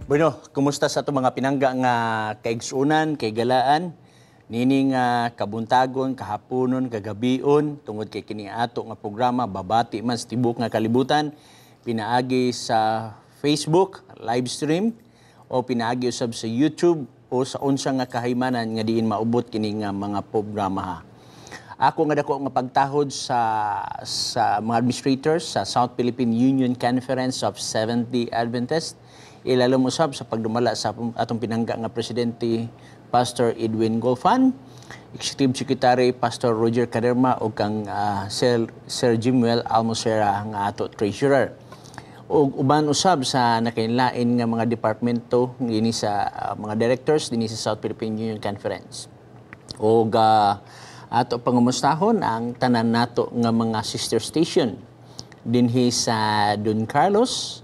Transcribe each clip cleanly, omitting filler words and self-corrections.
Bueno, kumusta sa itong mga pinangga nga kaigsunan, kaigalaan, nining kabuntagon, kahaponon, kagabion, tungod kay kini ato nga programa, babati man sa tibok nga kalibutan, pinaagi sa Facebook, live stream, o pinaagi usab sa YouTube, o sa unsa nga kahaymanan nga diin maubot kini nga mga programa ha. Ako nga dako nga pagtahod sa mga administrators sa South Philippine Union Conference of Seventh-day Adventists, ilalom usab sa pagdumala sa atong pinangga nga presidente Pastor Edwin Golfan, Executive Secretary Pastor Roger Caderma o kang Sir Jimuel Almosera nga ato treasurer. O uban usab sa nakainlain nga mga departamento dinhi sa mga directors dinhi sa South Philippine Union Conference. O ato pangumustahon ang tanan nato nga mga sister station dinhi sa Don Carlos,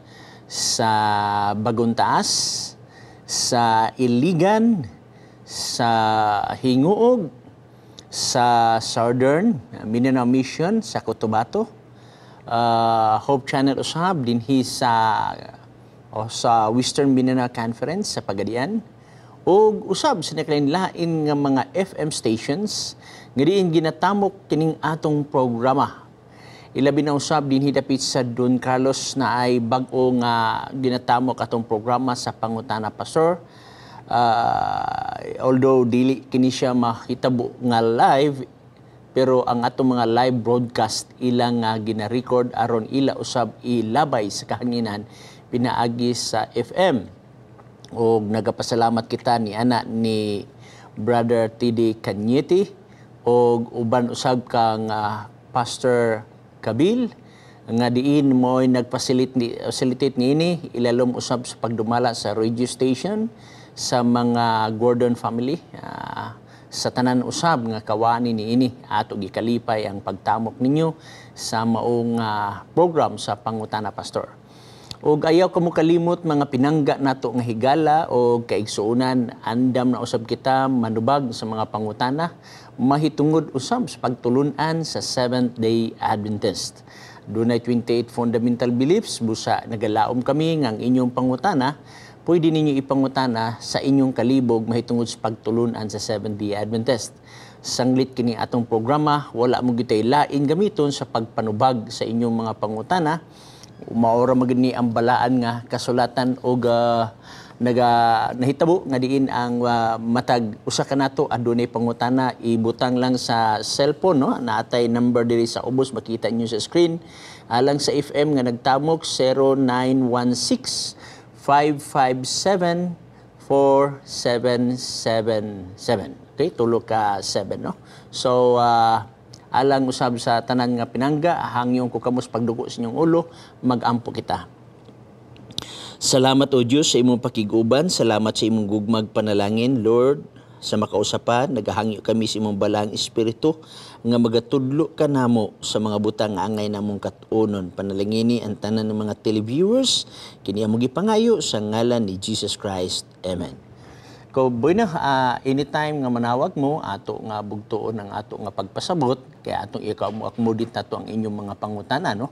sa Bagong Taas, sa Iligan, sa Hinguog, sa Southern Mindanao Mission sa Cotabato, Hope Channel usab dinhi sa Western Mindanao Conference sa Pagadian, ug usab sa nakainlain nga mga FM stations nga diin ginatamok kining atong programa. Ilabi na usab dinhi dapit sa Don Carlos na ay bag-o nga ginatamok atong programa sa Pangutana Pastor. Although dili kini siya mahitabo nga live, pero ang atong mga live broadcast ilang nga gina-record aron ila usab ilabay sa kahanginan pinaagi sa FM. O nagapasalamat kita ni ni Brother T.D. Cañete o uban usab kang Pastor Kabil nga diin mo'y nagfacilitate niini ilalom usab sa pagdumala sa radio station sa mga Gordon family, sa tanan usab nga kawani niini ato gikalipay ang pagtamok ninyo sa maong program sa Pangutana Pastor. O ayaw kamo kalimot mga pinangga nato nga higala o kaigsuunan, andam na usab kita manubag sa mga pangutana mahitungod usab sa pagtulunan sa Seventh-day Adventist. Dunay 28 fundamental beliefs, busa nagalaom kami nga ang inyong pangutana pwede ninyo ipangutana sa inyong kalibog mahitungod sa pagtulunan sa Seventh-day Adventist. Sanglit kini atong programa, wala mo gitay lain gamiton sa pagpanubag sa inyong mga pangutana. Maora magani ang balaan nga kasulatan o nahitabo nga diin ang matag usa ka nato adunay pangutana, ibutang lang sa cellphone, no? Naatay number diri sa ubos, makita niyo sa screen. Alang sa FM nga nagtamok 0916 557-4777. Okay, tulo ka 7, no? So, alang usab sa tanan nga pinangga, hangyon ko kamos pagdugo sa inyong ulo, magampo kita. Salamat o Diyos sa imong pakiguban, salamat sa imong gugmag panalangin, Lord. Sa makausapan, nagahangyo kami sa imong balang espiritu nga magatudlo ka namo sa mga butang nga angay namong katunon. Panalangini ang tanan ng mga televiewers, kini among gipangayo sa ngalan ni Jesus Christ. Amen. Ko bueno, anytime nga manawag mo ato nga bugtuon ang ato nga pagpasabot, kaya atong i-accommodate nato ang inyong mga pangutana, no?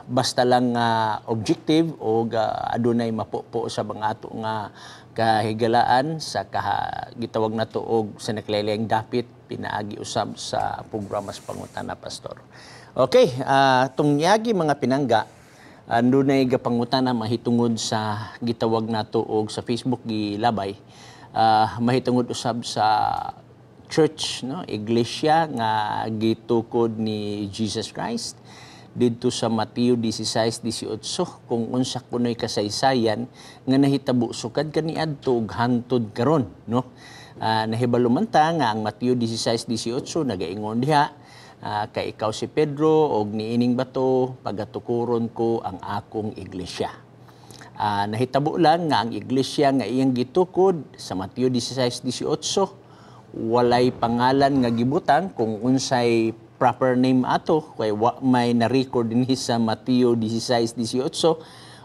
Basta lang objective o adunay mapupo sa mga ato nga kahigalaan sa gitawag nato og sa naklaylayang dapit pinaagi usab sa programa sa Pangutana Pastor. Okay, tong yagi mga pinangga, andunay gapangutana mahitungod sa gitawag nato og sa Facebook gilabay, mahitungod usab sa church, no, iglesia nga gitukod ni Jesus Christ didto sa Mateo 16:18, kung unsa kunoy kasaysayan nga nahitabo sukad kaniadto ug hantod karon, no? Nahibalo man ta nga ang Mateo 16:18 nagaingon diha, kay ikaw si Pedro og niining bato pagatukuron ko ang akong iglesia. Nahitabo lang nga ang iglesia nga iyang gitukod sa Mateo 16:18 walay pangalan nga gibutang kung unsay proper name ato, kay may na-record dinhi sa Mateo 16:18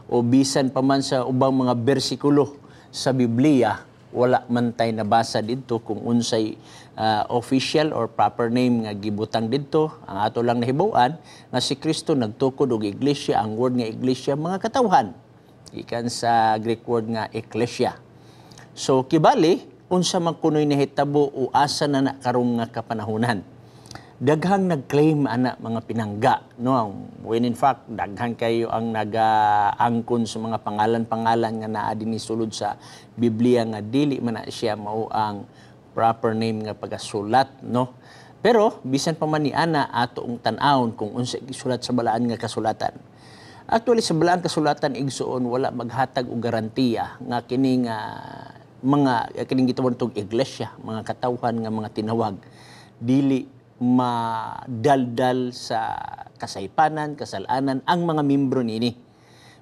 o bisan pa man sa ubang mga bersikulo sa Biblia, wala man tay nabasa didto kung unsay official or proper name nga gibutang didto. Ang ato lang nahibaw-an nga si Kristo nagtukod og iglesia, ang word nga iglesia mga katawhan. gikan sa Greek word nga ekklesia. So kibali unsa man kunoy nahitabo o asa na karong nga kapanahunan. Daghang nag-claim ana mga pinangga, no, when in fact daghan kayo ang nagaangkon sa mga pangalan-pangalan nga naa dinhi sulod sa Biblia nga dili man na siya mao ang proper name nga pagasulat, no. Pero bisan pa man ni ana ato ang tan-awon kung unsa gisulat sa balaan nga kasulatan. Actually sa balaan kasulatan igsuon wala maghatag og garantiya nga kining mga kining gitawag tong iglesia, mga katawhan nga mga tinawag dili madaldal sa kasaypanan, kasalanan ang mga membro nini.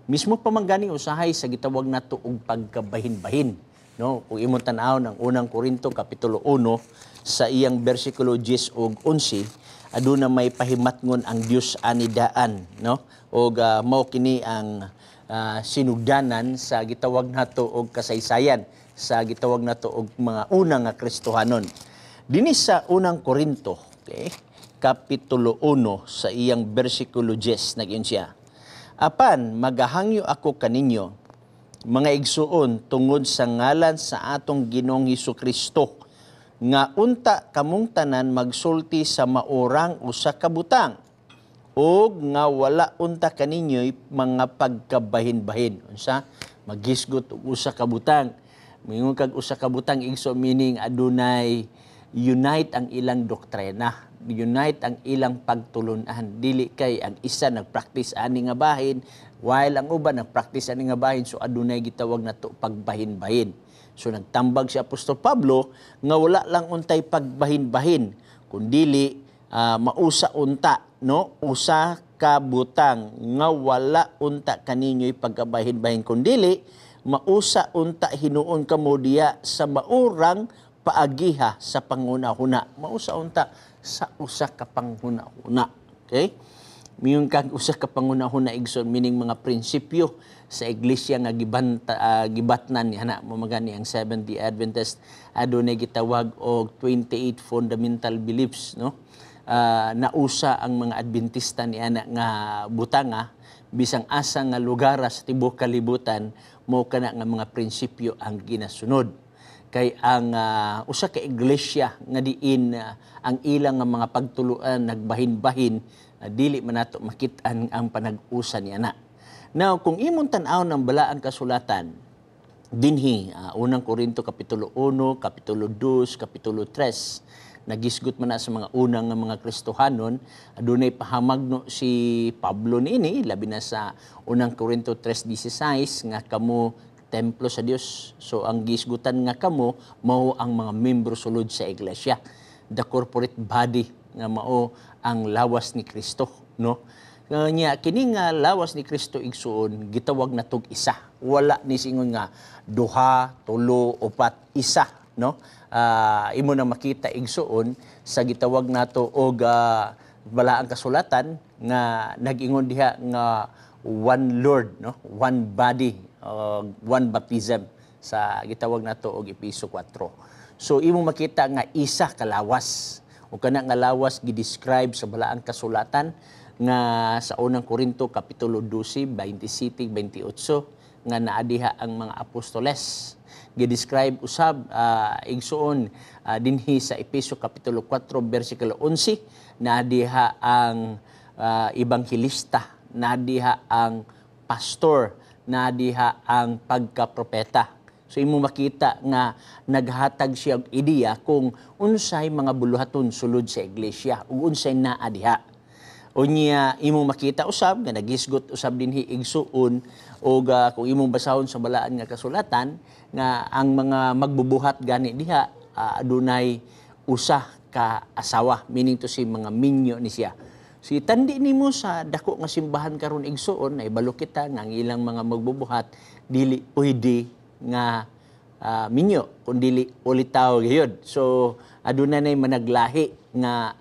Mismo pa man gani usahay sa gitawag nato og pagkabahin-bahin, no? Kung imong tan-aw ng unang Korinto kapitulo 1 sa iyang bersikulo 10 ug 11, aduna may pahimatngon ang Dios ani daan, no? Og mao kini ang sinugdanan sa gitawag nato og kasaysayan, sa gitawag nato og mga unang nga Kristohanon. Dinhi sa unang Korinto, okay, kapitulo 1 sa iyang bersikulo 10 nagyon siya. Apan magahangyo ako kaninyo mga igsuon tungod sa ngalan sa atong Ginoong Hesukristo nga unta kamong tanan magsulti sa maorang usa ka butang o nga wala unta kaninyo'y mga pagkabahin-bahin. Unsa? Maghisgot og usa ka butang. Mingon kag usa ka butang igso meaning adunay unite ang ilang doktrina, unite ang ilang pagtulunan. Dili kay ang isa nagpractice ani nga bahin, while ang uban nagpractice ani nga bahin, so adunay gitawag nato pagbahin-bahin. So nagtambag si Apostol Pablo nga wala lang untay pagbahin-bahin, kundili mausa unta, no? Usa ka butang nga wala unta kaninyo'y pagkabahin-bahin, kundili mausa unta hinuon kamo diya sa maurang paagiha sa pangunahuna. Mausa unta sa usa ka pangunahuna. Okay? Miyon kag usa ka pangunahuna igsoon meaning mga prinsipyo sa iglesia nga gibatnan niya na mamagani ang Seventh-day Adventist adunay gitawag og 28 fundamental beliefs, no? Nausa ang mga Adventista niya nga butanga bisang asa nga lugar sa tibuok kalibutan mo kana nga mga prinsipyo ang ginasunod. Kay ang usa ka iglesia nga diin ang ilang nga mga pagtuluan nagbahin-bahin, dili man nato makit-an ang panag-usa niya na. Now, kung imong tan-aw ng balaang kasulatan, dinhi unang Korinto kapitulo 1, kapitulo 2, kapitulo 3, nagisgot man na sa mga unang nga mga Kristohanon, adunay pahamagno si Pablo niini labi na sa unang Korinto 3:16 nga kamo templo sa Dios. So ang gisgutan nga kamo mao ang mga membro sulod sa iglesia, the corporate body nga mao ang lawas ni Kristo, no? Nya kini nga lawas ni Kristo igsuon gitawag natog isa. Wala ni singon nga duha, tulo, upat, isa, no? Imo na makita igsuon sa gitawag nato og balaang kasulatan nga nag-ingon diha nga one Lord, no? One body, one baptism sa gitawag nato og Episo 4. So imo makita nga isa ka lawas. O kana nga lawas gi-describe sa balaang kasulatan nga sa unang Korinto kapitulo 12, 27, 28 nga naa diha ang mga apostoles. Gi-describe usab igsuon dinhi sa Episo kapitulo 4 bersikulo 11 naa diha ang ebanghelista, naa diha ang pastor, naa diha ang pagkapropeta. So imo makita nga naghatag siya og ideya kung unsay mga buluhaton sulod sa iglesia ug unsay naa diha. Unya imo makita usab nga nagisgot usab dinhi igsuon og kung imong basahon sa balaan nga kasulatan nga ang mga magbubuhat gani diha adunay usa ka asawa, meaning to si mga minyo ni siya. Si tandi nimo sa dako nga simbahan karon igsuon ay balo kita nga ang ilang mga magbubuhat dili pwede nga minyo kundili ulitaw gyud. So aduna nay managlahi nga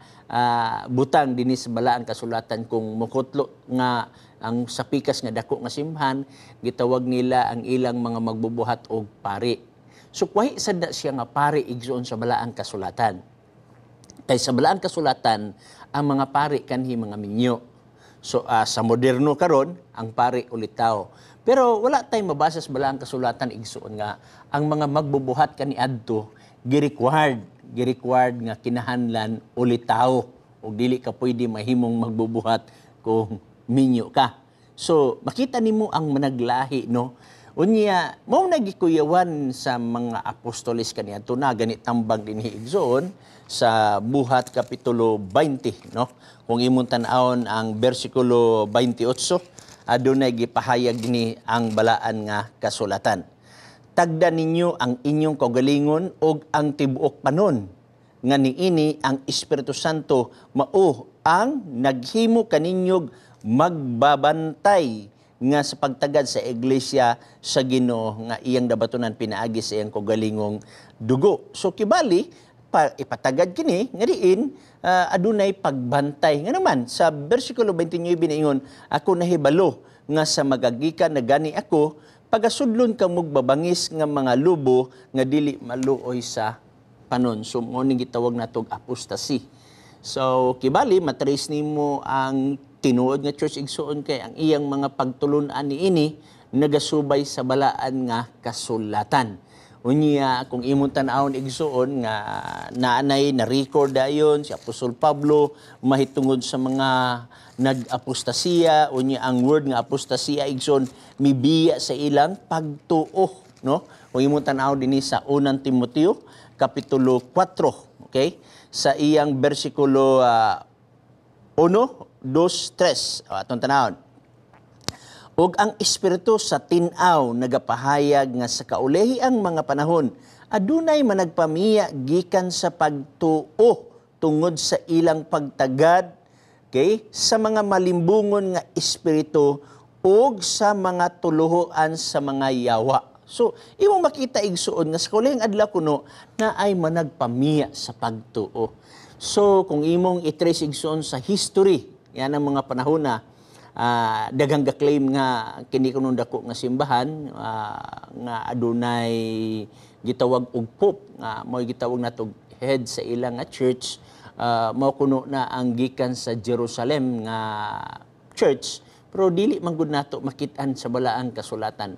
butang dinhi sa balaang kasulatan kung mukutlo nga ang sa pikas nga dako nga simbahan gitawag nila ang ilang mga magbubuhat og pari. So kuhi sad siya nga pari igsuon sa balaang kasulatan. Kay sa balaang kasulatan ang mga pari kanhi mga minyo. So sa moderno karon ang pari ulitaw. Pero wala tayong mabasa sa balaang kasulatan igsuon nga ang mga magbubuhat kaniadto gi-required nga kinahanglan ulit tao ug dili ka pwede mahimong magbubuhat kung minyo ka. So makita nimo ang managlahi no. Unya mao nagikuyawan sa mga apostoles kaniadto na ganit tambang dinhi igsuon sa Buhat kapitulo 20 no. Kung imong tan-awon ang bersikulo 28 adunay gipahayag ni ang balaan nga kasulatan. Tagda ninyo ang inyong kaugalingon ug ang tibuok panon nga niini ang Espiritu Santo mao ang naghimo kaninyog magbabantay nga sa pagtagad sa iglesia sa Ginoo nga iyang dabatunan pinaagi sa iyang kaugalingong dugo. So kibali ipatagad kini nga diin adunay pagbantay. Nga naman sa bersikulo 29 ingon, ako nahibalo nga sa magagikan na gani ako pagasudlon ka magbabangis nga mga lubo nga dili maluoy sa panon. So mo ning gitawag natog apostasy. So kibali matrace nimo ang tinuod nga church igsuon kay ang iyang mga pagtulon-an niini nagasubay sa balaan nga kasulatan. Unya kung imong tan-awon igsuon nga naanay na record dayon si Apostol Pablo mahitungod sa mga nag-apostasiya, unya ang word nga apostasiya igsoon mibiya sa ilang pagtuo no. Kung imong tan-awon dinhi sa unang Timoteo kapitulo 4, okay? Sa iyang bersikulo 1, 2, 3 atong tan-awon. Ug ang Espiritu sa tin-aw nagapahayag nga sa kaulehi ang mga panahon adunay managpamiya gikan sa pagtuo tungod sa ilang pagtagad okay, sa mga malimbungon nga espiritu ug sa mga tuluhoan sa mga yawa. So, imo makita igsuon nga sa kaulehing adlaw kuno na ay managpamiya sa pagtuo. So, kung imong i-trace igsuon sa history, yan ang mga panahon na daghang ga-claim nga kini kuno dako nga simbahan nga adunay gitawag og pope nga mao gitawag natog head sa ilang nga church mao kuno na ang gikan sa Jerusalem nga church pero dili man gud nato makit-an sa balaang kasulatan.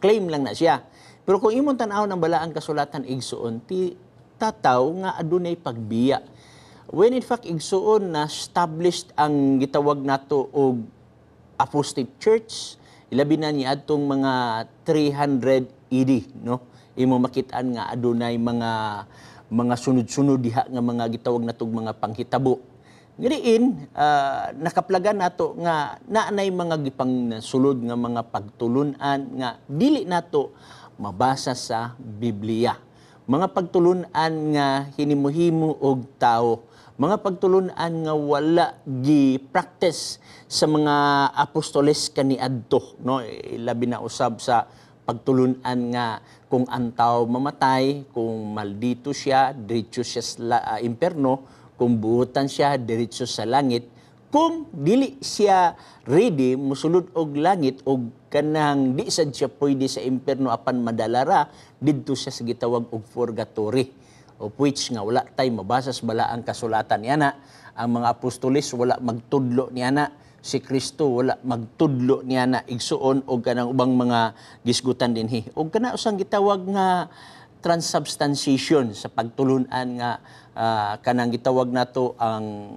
Claim lang na siya. Pero kung imong tan-awon ang balaang kasulatan igsuon tataw nga adunay pagbiya. When in fact igsuon na established ang gitawag nato og Apostate Church, ilabi na ni adtong mga 300 AD, no? Imo makit-an nga adunay mga sunod-sunod diha nga mga gitawag natog mga panghitabo. Ngadiin, nakaplagan nato nga naanay mga gipang sulod nga mga pagtulunan nga dili nato mabasa sa Biblia. Mga pagtulunan nga hinimo-himo og tao. Mga pagtulunan nga wala gi-practice sa mga apostoles kaniadto, no? Labi na usab sa pagtulunan nga kung ang tao mamatay, kung maldito siya, diretso siya sa imperno, kung buutan siya, diretso sa langit, kung dili siya ready mosulod og langit og kanang di sad siya pwede sa imperno apan madalara didto siya sa gitawag og purgatory. Of which nga wala tay mabasa sa balaang kasulatan niana. Ang mga apostoles wala magtudlo niana. Si Kristo wala magtudlo niana igsuon og kanang ubang mga gisgutan dinhi. Og kana usang gitawag nga transubstantiation sa pagtulunan nga kanang gitawag nato ang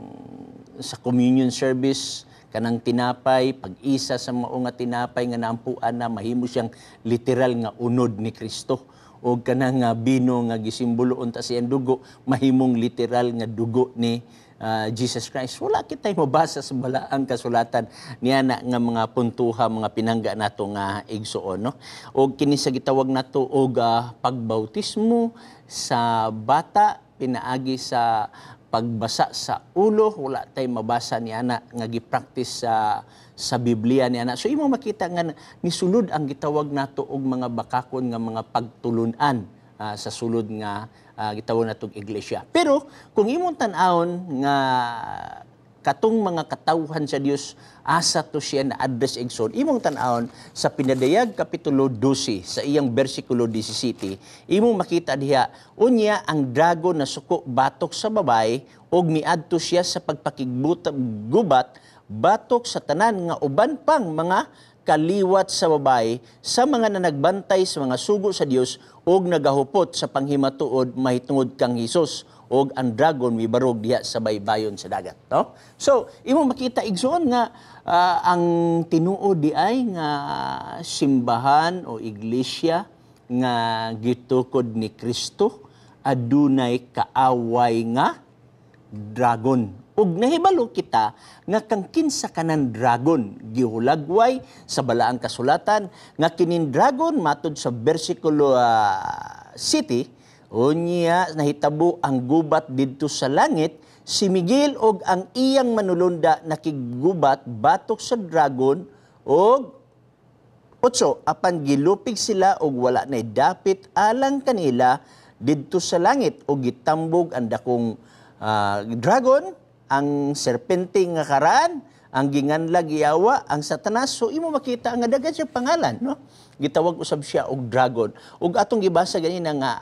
sa communion service kanang tinapay pag-isa sa mao nga tinapay nga naampuan na mahimo siyang literal nga unod ni Kristo. O kanang bino nga gisimbolo unta siyang dugo mahimong literal nga dugo ni Jesus Christ. Wala kitay mabasa sa balaang kasulatan niya na nga mga puntuha mga pinangga nato nga igsuon no. O kini sa gitawag nato og pagbautismo sa bata pinaagi sa pagbasa sa ulo wala tay mabasa niya na nga gi-practice sa Biblia niya. So imo makita nga nisulod ang gitawag nato og mga bakakon nga mga pagtulunan sa sulod nga gitawag natong iglesia. Pero kung imong tan-awon nga katong mga katawhan sa Dios asa to siya na address igsoon imong tan-awon sa Pinadayag kapitulo 12 sa iyang bersikulo 17 imong makita diha unya ang dragon na suko batok sa babae og miadto siya sa pagpakiggubat batok sa tanan nga uban pang mga kaliwat sa babae sa mga nanagbantay sa mga sugo sa Dios og nagahupot sa panghimatuod mahitungod kang Hesus og ang dragon mibarog diha sa baybayon sa dagat, no? So imo makita igsoon nga ang tinuod di ay nga simbahan o iglesia nga gitukod ni Kristo adunay kaaway nga dragon. Ug nahibalo kita nga kang kinsa kanan dragon gihulagway sa balaang kasulatan nga kining dragon matud sa bersikulo 7 unya nahitabo ang gubat didto sa langit si Miguel og ang iyang manulunda nakigubat batok sa dragon og 8 apan gilupig sila og wala nay dapit alang kanila didto sa langit og gitambog ang dakong dragon, ang serpente nga karaan, ang ginganlag iyawa, ang Satanas. So imo makita nga daghan siya pangalan, no? Gitawag usab siya og dragon. Ug atong gibasa ganina nga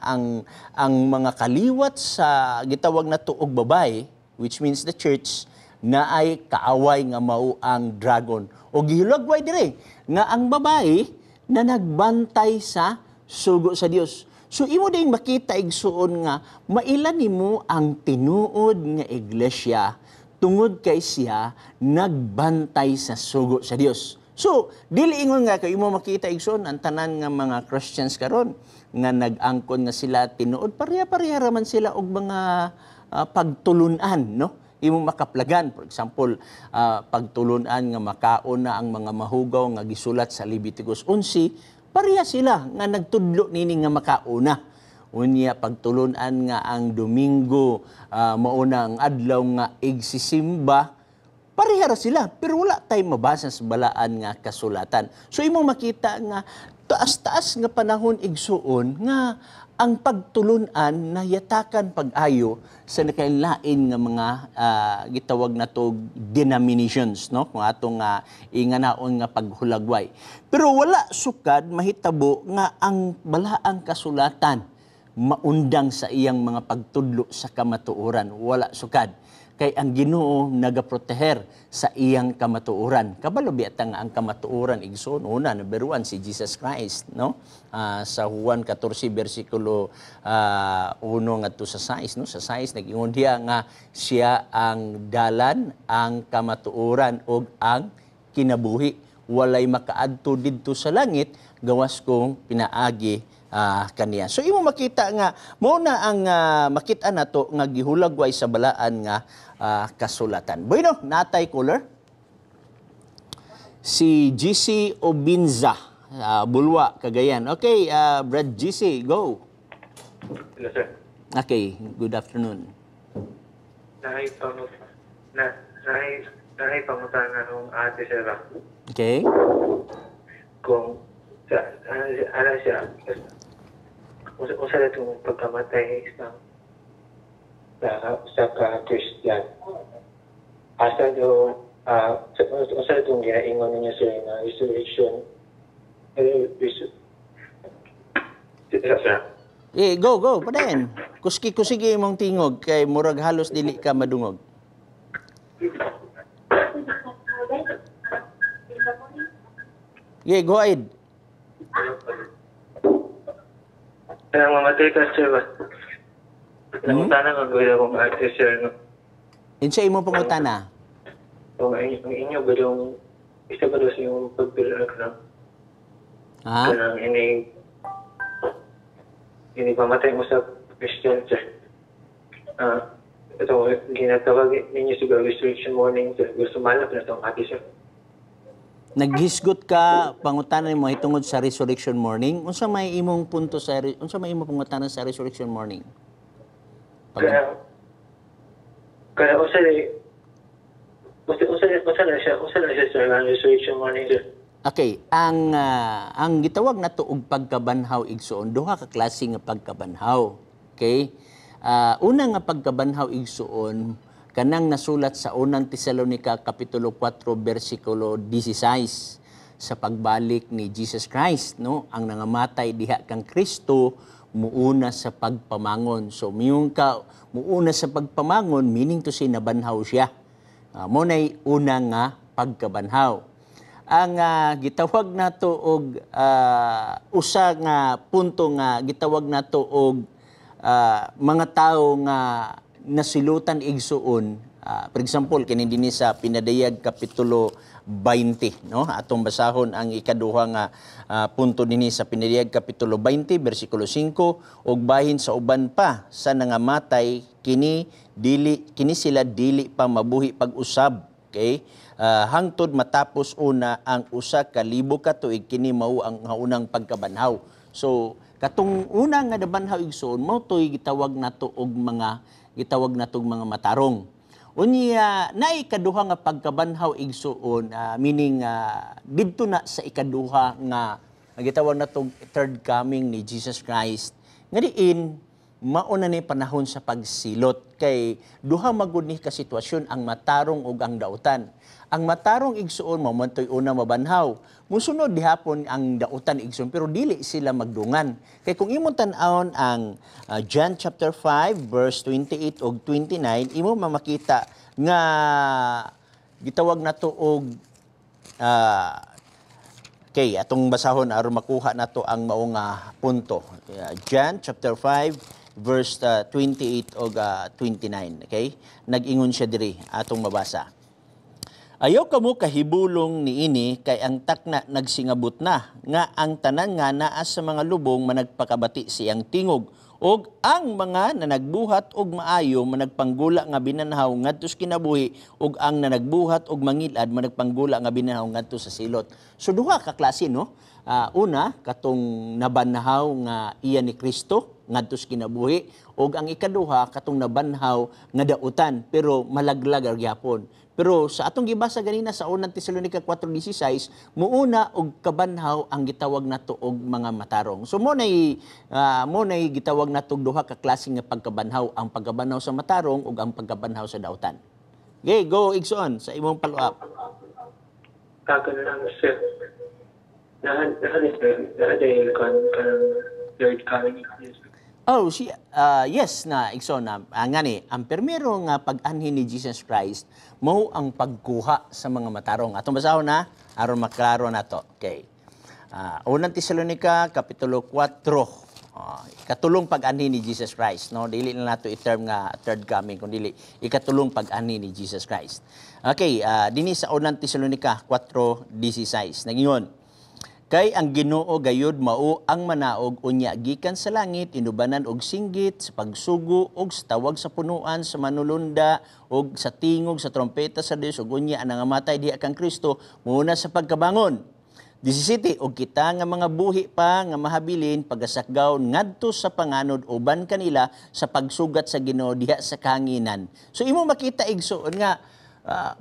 ang mga kaliwat sa gitawag nato og babae, which means the church, na ay kaaway nga mao ang dragon. O gihulagway dire nga ang babae na nagbantay sa sugo sa Dios. So imo din makita igsuon nga mailan nimo ang tinuod nga iglesia tungod kay siya nagbantay sa sugo sa Dios. So dili ingon nga kay imo makita igsuon ang tanan nga mga Christians karon nga nag-angkon nga sila tinuod pareha-pareha raman sila og mga pagtulunan, no? Imo makaplagan, for example, pagtulunan nga makaon na ang mga mahugaw nga gisulat sa Leviticus 11, pareha sila nga nagtudlo nini nga makauna. Unya pagtulunan nga ang Domingo mauna ang adlaw nga igsisimba, pareha ra sila pero wala tay mabasa sa balaan nga kasulatan. So imo makita nga taas-taas nga panahon igsuon nga ang pagtulunan nayatakan pag-ayo sa nakailain nga mga gitawag nato denominations, no? Kung atong inganaon nga paghulagway. Pero wala sukad mahitabo nga ang balaang kasulatan maundang sa iyang mga pagtudlo sa kamatuoran. Wala sukad. Kay ang Ginoo nagaproteher sa iyang kamatuoran. Kabalo biata nga ang kamatuoran igsoon una number 1 si Jesus Christ, no? Sa Juan 14 bersikulo 1 ngadto sa 6, no? Sa 6 nag-ingon diha nga siya ang dalan, ang kamatuoran ug ang kinabuhi. Walay makaadto didto sa langit gawas kong pinaagi kaniya. So imo makita nga mao na ang makita nato nga gihulagway sa balaan nga kasulatan. Bueno, natay caller. Si GC Obinza, Bulwa, Cagayan. Okay, Brad GC, go. Hello, sir. Okay, good afternoon. Pangutana ng ate Sarah. Okay. Kung ano siya, usa na itong pagkamatay sa ka-Christian. Asa do, usa na itong ginaingon niya sila na resurrection. Sir. Go, padayon. Kuski-kusigi imong tingog kay murag halos dili ka madungog. Go ahead. Kaya mamatay ka, sir, ba? Nangutana ka gawin akong ate, sir, no? Insa imo pangutana? Kung ang inyo ba yung isa ba doon sa yung pagpilag na? Ha? Kanang ini pamatay mo sa Christian, sir. Ito, ginatawag ninyo siguro resurrection morning, sir. Gusto malap na itong ate, sir. Naghisgot ka pangutanan mo hitungod sa resurrection morning. Unsa may imong punto unsa may imong pangutanan sa resurrection morning? Kaya usa na siya sir, ang resurrection morning, sir. Okay, ang gitawag nato og pagkabanhaw igsuon duha ka klase nga pagkabanhaw. Okay? Una nga pagkabanhaw igsuon kanang nasulat sa unang Tesalonica kapitulo 4 bersikulo 16 sa pagbalik ni Jesus Christ, no? Ang nangamatay diha kang Kristo muuna sa pagpamangon. So miyong ka muuna sa pagpamangon meaning to say nabanhaw siya. Mo nay una nga pagkabanhaw. ang gitawag nato og usa nga punto nga gitawag nato og mga tao nga nasilutan igsuon. For example, kini dinhi sa Pinadayag kapitulo 20, no? Atong basahon ang ikaduha nga punto dinhi sa Pinadayag kapitulo 20 bersikulo 5, ug bahin sa uban pa sa nangamatay kini sila dili pa mabuhi pag-usab. Okay? Hangtod matapos una ang usa ka libo ka tuig kini mao ang unang pagkabanhaw. So katong una nga nabanhaw igsoon mao toy gitawag nato og mga mga matarong. Unya naay ikaduha nga pagkabanhaw igsoon, meaning didto na sa ikaduha nga gitawag nato third coming ni Jesus Christ. Nga diin mauna ni panahon sa pagsilot kay duha magud ni ka sitwasyon ang matarong ug ang dautan. Ang matarong igsuon mao man toy una mabanhaw. Musunod dihapon ang dautan igsuon pero dili sila magdungan. Kay kung imong tan-awon ang John chapter 5 verse 28 ug 29 imo mamakita nga gitawag nato og okay, atong basahon aron makuha nato ang mao nga punto. John chapter 5 verse 28 o 29. Okay? Nag-ingon siya diri atong mabasa. Ayaw kamo kahibulong niini kay ang takna nagsingabot na nga ang tanan nga naa sa mga lubong managpakabati siyang tingog og ang mga nanagbuhat og maayo managpanggula nga binanhaw ngadto sa kinabuhi og ang nanagbuhat og mangilad managpanggula nga binanhaw ngadto sa silot. So duha ka klase, no? Una katong nabanhaw nga iya ni Kristo ngadto sa kinabuhi ug ang ikaduha katong nabanhaw nga dautan pero malaglag gyapon. Pero sa atong gibasa ganina sa unang Tesalonica 4:16 muuna og kabanhaw ang gitawag nato og mga matarong. So mo nay gitawag nato duha ka klase nga pagkabanhaw, ang pagkabanhaw sa matarong ug ang pagkabanhaw sa dautan. Okay, go Igsoon sa imong follow-up. Kagan lang, sir. Dahil third coming. Oh, yes na Igsoon na ngani ang permero nga pag-anhin ni Jesus Christ mao ang pagkuha sa mga matarong. Atong basahon na aron maklaro nato. Okay. Unang Tesalonica kapitulo 4. Ikatulong pag-anhin ni Jesus Christ, no? Dili na nato i-term nga third coming kundi ikatulong pag-anhin ni Jesus Christ. Okay, dinhi sa unang Tesalonica 4:16 nagingon. Kay ang Ginoo gayud mao ang manaog unya gikan sa langit inubanan og singgit sa pagsugo og sa tawag sa punuan sa manulunda og sa tingog sa trompeta sa Dios ug unya ang nangamatay diha kang Kristo muna sa pagkabangon. 17 og kita nga mga buhi pa nga mahabilin pagasakgaw ngadto sa panganod uban kanila sa pagsugat sa Ginoo diha sa kahanginan. So imo makita igsoon nga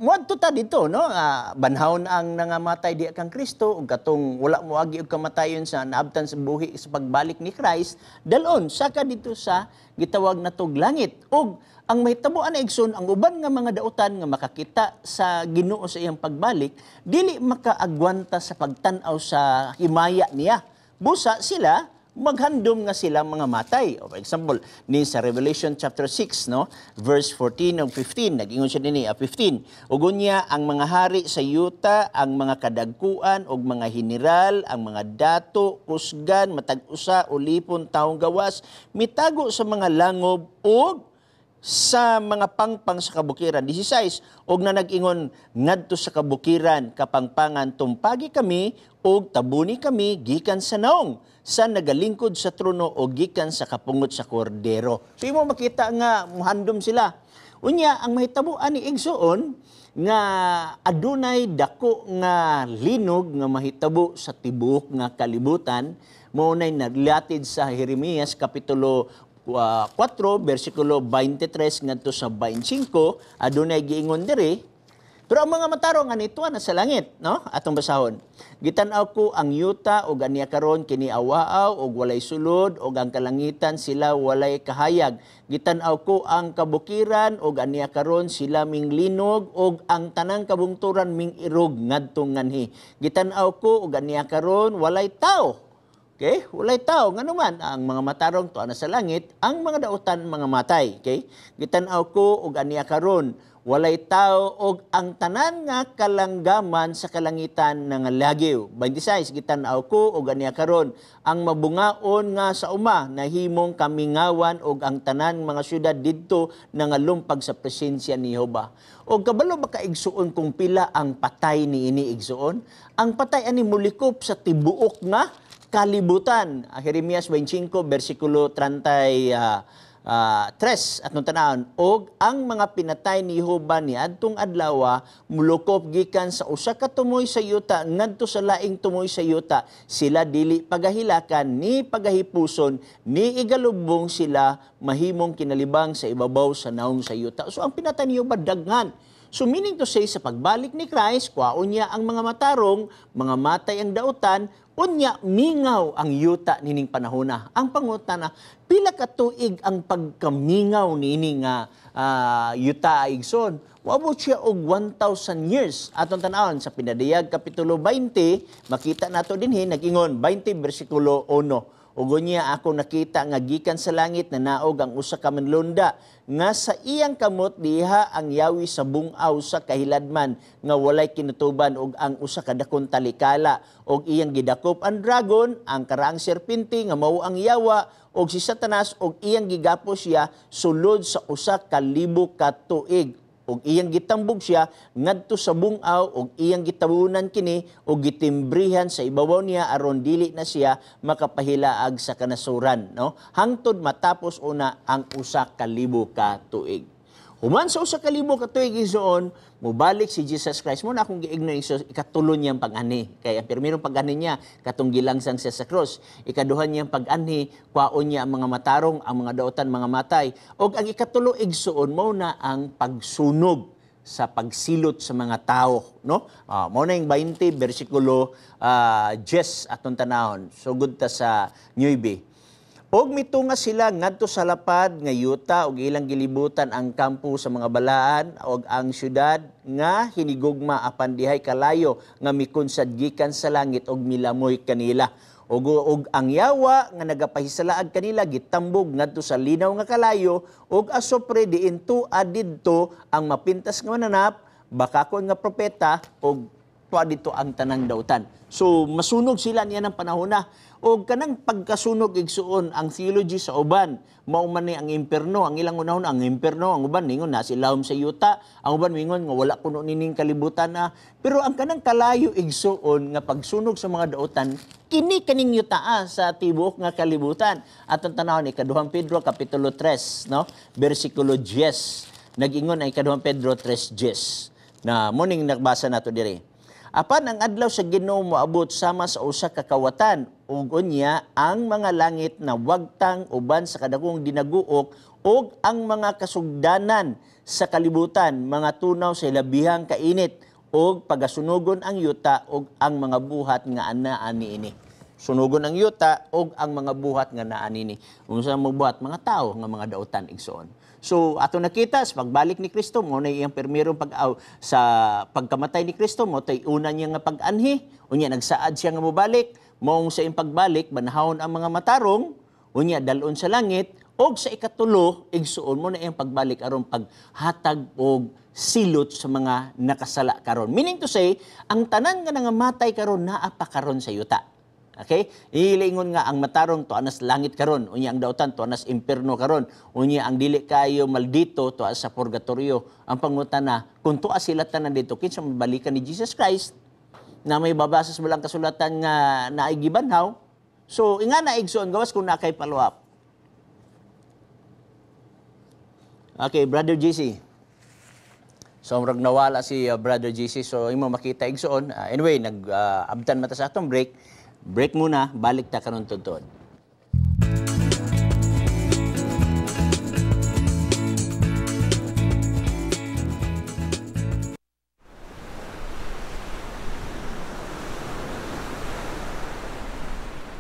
muadto ta dito, no? Banhawon ang nangamatay diha kang Kristo ug katong wala moagi og kamatayon sa naabtan sa buhi sa pagbalik ni Christ dalon saka dito sa gitawag natog langit. Ug ang mahitabuan na igsoon ang uban nga mga dautan nga makakita sa Ginoo sa iyang pagbalik dili makaagwanta sa pagtan-aw sa himaya niya. Busa sila maghandom nga sila mga matay. For example, ni sa Revelation chapter 6, no, verse 14 ug 15, nag-ingon siya dinhi 15. Ug unya ang mga hari sa yuta, ang mga kadagkuan ug mga general, ang mga dato, kusgan, matag-usa, ulipon, taong gawas, mitago sa mga langob ug sa mga pangpang sa kabukiran. 16, og na nag-ingon ngadto sa kabukiran kapangpangan tumpagi kami og tabuni kami gikan sa naong sa nagalingkod sa trono o gikan sa kapungot sa kordero. So imo makita nga muhandom sila. Unya ang mahitabuan ni igsoon nga adunay dako nga linog nga mahitabo sa tibuok nga kalibutan mao nay naglatid sa Jeremias kapitulo 4 bersikulo 23 ngadto sa 25 adunay giingon diri. Pero ang mga matarong anito na sa langit, no? Atong basahon. Gitan-aw ko ang yuta ug aniya karon kini awaaw ug walay sulod ug ang kalangitan sila walay kahayag. Gitan-aw ko ang kabukiran ug aniya karon sila minglinog ug ang tanang kabungturan ming irog ngadto nganhi. Gitan-aw ko ug aniya karon walay tao. Okay? Walay tao nga naman ang mga matarong tuwa na sa langit, ang mga dautan mga matay, okay? Gitan-aw ko ug aniya karon walay tao og ang tanan nga kalanggaman sa kalangitan nga lagyo. 26 gitan-aw ko og aniya karon ang mabungaon nga sa uma nahimong kamingawan og ang tanan mga syudad didto nangalumpag sa presensya ni Jehova. Og kabalo makaigsuon kung pila ang patay ni ini igsuon? Ang patay ani mulikop sa tibuok nga kalibutan. Jeremias 25 bersikulo 3 atong tanawon, og ang mga pinatay ni Jehova ni adtong adlaw mulukop gikan sa usa ka tumoy sa yuta ngadto sa laing tumoy sa yuta, sila dili pagahilakan ni pagahipuson ni igalubong, sila mahimong kinalibang sa ibabaw sa naong sa yuta. So ang pinatay ni Jehova daghan. So meaning to say, sa pagbalik ni Christ, kwaon niya ang mga matarong, mga matay ang dautan, unya mingaw ang yuta nining panahona. Ang pangutana, pila ka tuig ang pagkamingaw nining yuta igsoon? Wabot siya og 1,000 years. Atong tanawon sa Pinadayag Kapitulo 20, makita nato dinhi nag-ingon 20 bersikulo 1. Ugo niya ako nakita nga gikan sa langit na naog ang usa ka manlunda nga sa iyang kamot diha ang yawi sa bungaw sa kahiladman nga walay kinutuban og ang usa ka dakong talikala og iyang gidakop ang dragon, ang karaang serpente nga mao ang yawa og si Satanas og iyang gigapos siya sulod sa usa ka libo ka tuig. Og iyang gitambog siya ngadto sa bungaw og iyang gitabunan kini og gitimbrihan sa ibabaw niya aron dili na siya makapahilaag sa kanasuran, no? Hangtod matapos una ang usa ka libo ka tuig. Human sa usa ka libo ka tuig igsoon, mubalik si Jesus Christ mo na akong giigno ikatulo niyang pag-ani. Kaya ang pirmirong pag-ani niya katong gilangsang siya sa krus. Ikaduha niyang pag-ani, kwaon niya ang mga matarong, ang mga dautan, mga matay. Og ang ikatulo igsoon mo na ang pagsunog sa pagsilot sa mga tao, no? Mao na yung 20 bersikulo 10 atong tanahon. Sugod ta sa 9. Og mitunga sila ngadto sa lapad nga yuta og ilang gilibutan ang kampo sa mga balaan og ang syudad nga hinigugma apan dihay kalayo nga mikunsad gikan sa langit og milamoy kanila. Og ang yawa nga nagapahisalaag kanila gitambog ngadto sa linaw nga kalayo og asopre diin adidto ang mapintas nga mananap, bakakon nga propeta og dito ang tanang dautan. So masunog sila niya ng panahona. O kanang pagkasunog igsuon ang theology sa uban, mao man ni ang imperno, ang ilang unahon ang imperno, ang uban ningon na silawom sa yuta, ang uban mingon nga wala kuno nining kalibutan na. Pero ang kanang kalayo igsuon nga pagsunog sa mga dautan, kini kaning yuta sa tibuok nga kalibutan. Atong tanawon ni Ikaduhang Pedro kapitulo 3, no? Bersikulo 10. Nag-ingon ang Ikaduhang Pedro 3:10. Na morning nagbasa nato diri. Apan ang adlaw sa Ginoo moabot sama sa usa ka kawatan ug unya ang mga langit na wagtang uban sa kadagong dinaguok ug ang mga kasugdanan sa kalibutan mga tunaw sa labihang kainit ug pagasunugon ang yuta ug ang mga buhat nga anaa niini. Sunugon ang yuta ug ang mga buhat nga naa niini. Unsa mo buhat? Mga tao nga mga dautan igsoon. So ato nakita sa pagbalik ni Kristo mo na iyang permirong sa pagkamatay ni Kristo mo tay una niya nga pag-anhi, unya nagsaad siya nga mobalik, maong sa iyang pagbalik banahon ang mga matarong, unya dalon sa langit og sa ikatulo igsuon mo na iyang pagbalik aron paghatag og silot sa mga nakasala karon. Meaning to say, ang tanan nga nangamatay karon naa pa karon sa yuta. Okay? Ilingon nga ang matarong to anas langit karon, unya ang dautan to anas imperno karon, unya ang dili kayo maldito to sa purgatorio. Ang pangutana, kung tuwa sila tanan dito kinsa mabalikan ni Jesus Christ na may babasa sa walang kasulatan nga naay gibanhaw. So inga na igsoon gawas kung nakay follow-up. Okay, Brother JC. So murag nawala si Brother JC, so imo makita igsoon. Anyway, nag-abtan mata sa atong break. Break muna, balik ta karon tuntun.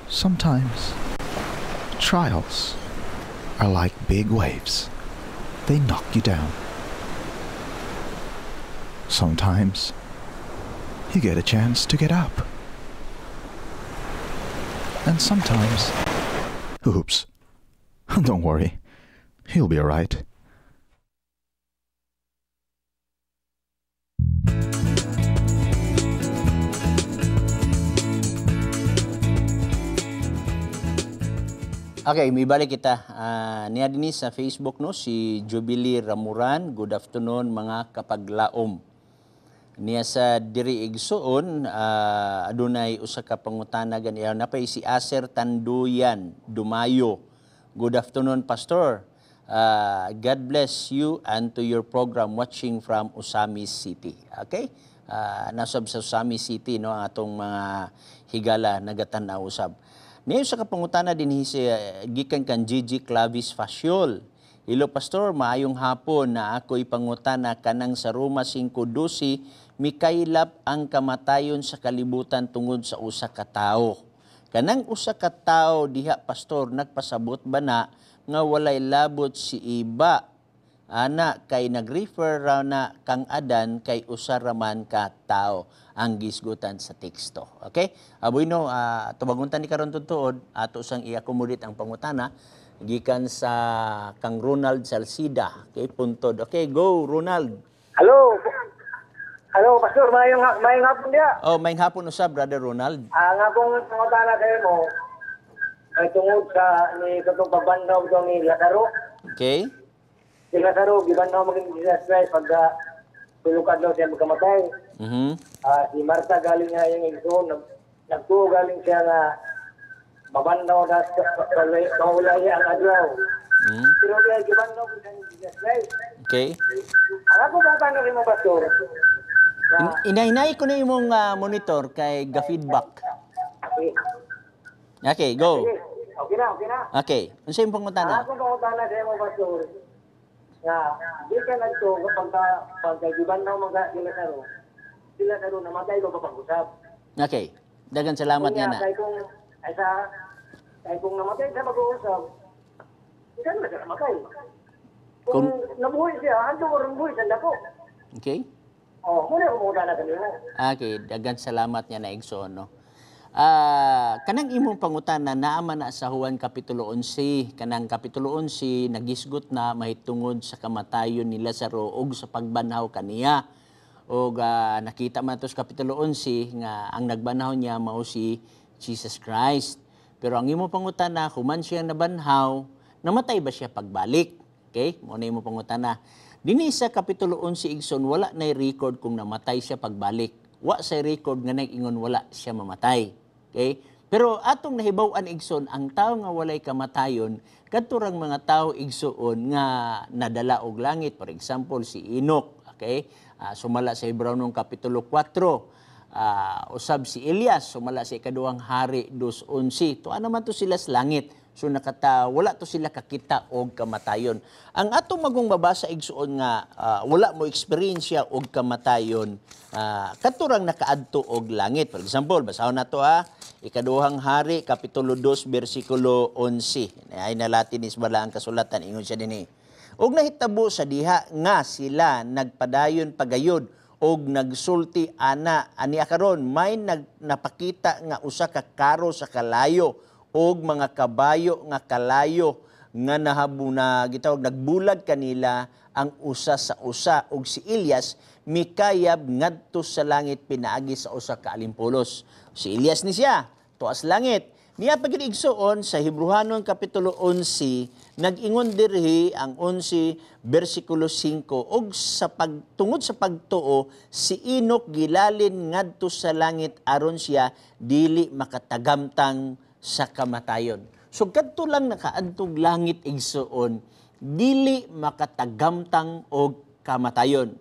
Sometimes, trials are like big waves. They knock you down. Sometimes, you get a chance to get up. And sometimes, oops, don't worry, he'll be all right. Okay, may balik kita. Niya din sa Facebook no si Jubilee Ramuran. Good afternoon mga kapaglaom. Niya sa diri igsuon adunay usa ka pangutana ganiya napay si Aser Tanduyan Dumayo. Good afternoon Pastor. God bless you and to your program watching from Usami City. Okay? Nasab sa Usami City no ang atong mga higala nagatan-aw usab. Niya sa kapangutana din si gikan kan Gigi Clavis Faciol. Hello Pastor, maayong hapon na ako'y pangutana kanang sa Roma 5:12 mikaylap ang kamatayon sa kalibutan tungod sa usa ka tawo. Kanang usa ka tawo diha Pastor nagpasabot ba na nga walay labot si iba ana kay nag-refer raw na kang Adan kay usa raman ka tawo ang gisgutan sa teksto. Okay? Abuino, tubaguntan ni karon tutuod ato sang i-accommodate ang pangutana gikan sa kang Ronald Salcida. Okay, puntod. Okay, go Ronald. Hello. Hello, Pastor. Mayong hapon dia. Oh, may hapon usab, Brother Ronald. Nga kung pangutana kayo mo, ay tungod sa ni katong pabandaw ito ni Lazaro. Okay? Si Lazaro, gibandaw maging Jesus Christ pagka tulukad daw siya magkamatay. Si Marta galing nga yung igsoon, nagtuo galing siya nga mabandaw na mahulay ang adlaw. Pero kaya gibandaw ko siya ni Jesus Christ. Okay. Ang ako pangutana rin mo, Pastor, Inahinay ko na imong monitor kay ga-feedback. okay. Okay, go. Okay na. Okay. Unsa imong pangutana? Ako pangutana sa mo, Pastor, nga di ka nagto pagka gibandaw mga sila Lazaro namatay ko kapag-usap. Okay. Dagan salamat nga na. Kaya kung namatay sa pag-uusap, hindi ka na siya namatay. Kung nabuhay siya, ano mo rin buhay sa dako. Okay? Muna yung pangutana kanina. Okay, dagan salamat nga na igsoon no. Kanang imong pangutana naaman na sa Juan Kapitulo 11. Kanang Kapitulo 11 nagisgot na mahitungod sa kamatayon ni Lazaro ug sa pagbanhaw kaniya. Og nakita man to sa Kapitulo 11 nga ang nagbanhaw niya mao si Jesus Christ. Pero ang imong pangutana human siya nabanhaw, namatay ba siya pagbalik? Okay? Mo na imong pangutana. Dinhi sa Kapitulo 11 igsoon wala nay record kung namatay siya pagbalik. Wa sa record nga nag-ingon wala siya mamatay. Okay? Pero atong nahibaw-an igsoon ang tawo nga walay kamatayon kadturang mga tawo igsoon nga nadala og langit. For example si Enoch, okay? Sumala sa Hebreonong Kapitulo 4. Usab si Elias sumala sa ikaduhang hari 2:11. Tuwa naman to sila sa langit. So wala to sila kakita og kamatayon. Ang atong magong babasa igsuon nga wala mo eksperyensya og kamatayon katurang nakaadto og langit. For example, basahon nato ikaduhang hari kapitulo 2 bersikulo 11. Ay nalatin is bala ang kasulatan ingon siya dinhi. Og nahitabo sa diha nga sila nagpadayon pagayod og nagsulti ani karon may napakita nga usa ka karo sa kalayo og mga kabayo nga kalayo nga nahabuna gitawag nagbulag kanila ang usa sa usa og si Elias mikayab ngadto sa langit pinaagi sa usa ka alimpulos. Si Elias ni siya tuas langit. Niya pagigsoon sa Hebrehanon kapitulo 11 nag-ingon dirhi ang 11 bersikulo 5 og sa pagtungod sa pagtuo si Enoch gilalin ngadto sa langit aron siya dili makatagamtang sa kamatayon. So kadto lang nakaadtog langit igsuon, dili makatagamtang og kamatayon.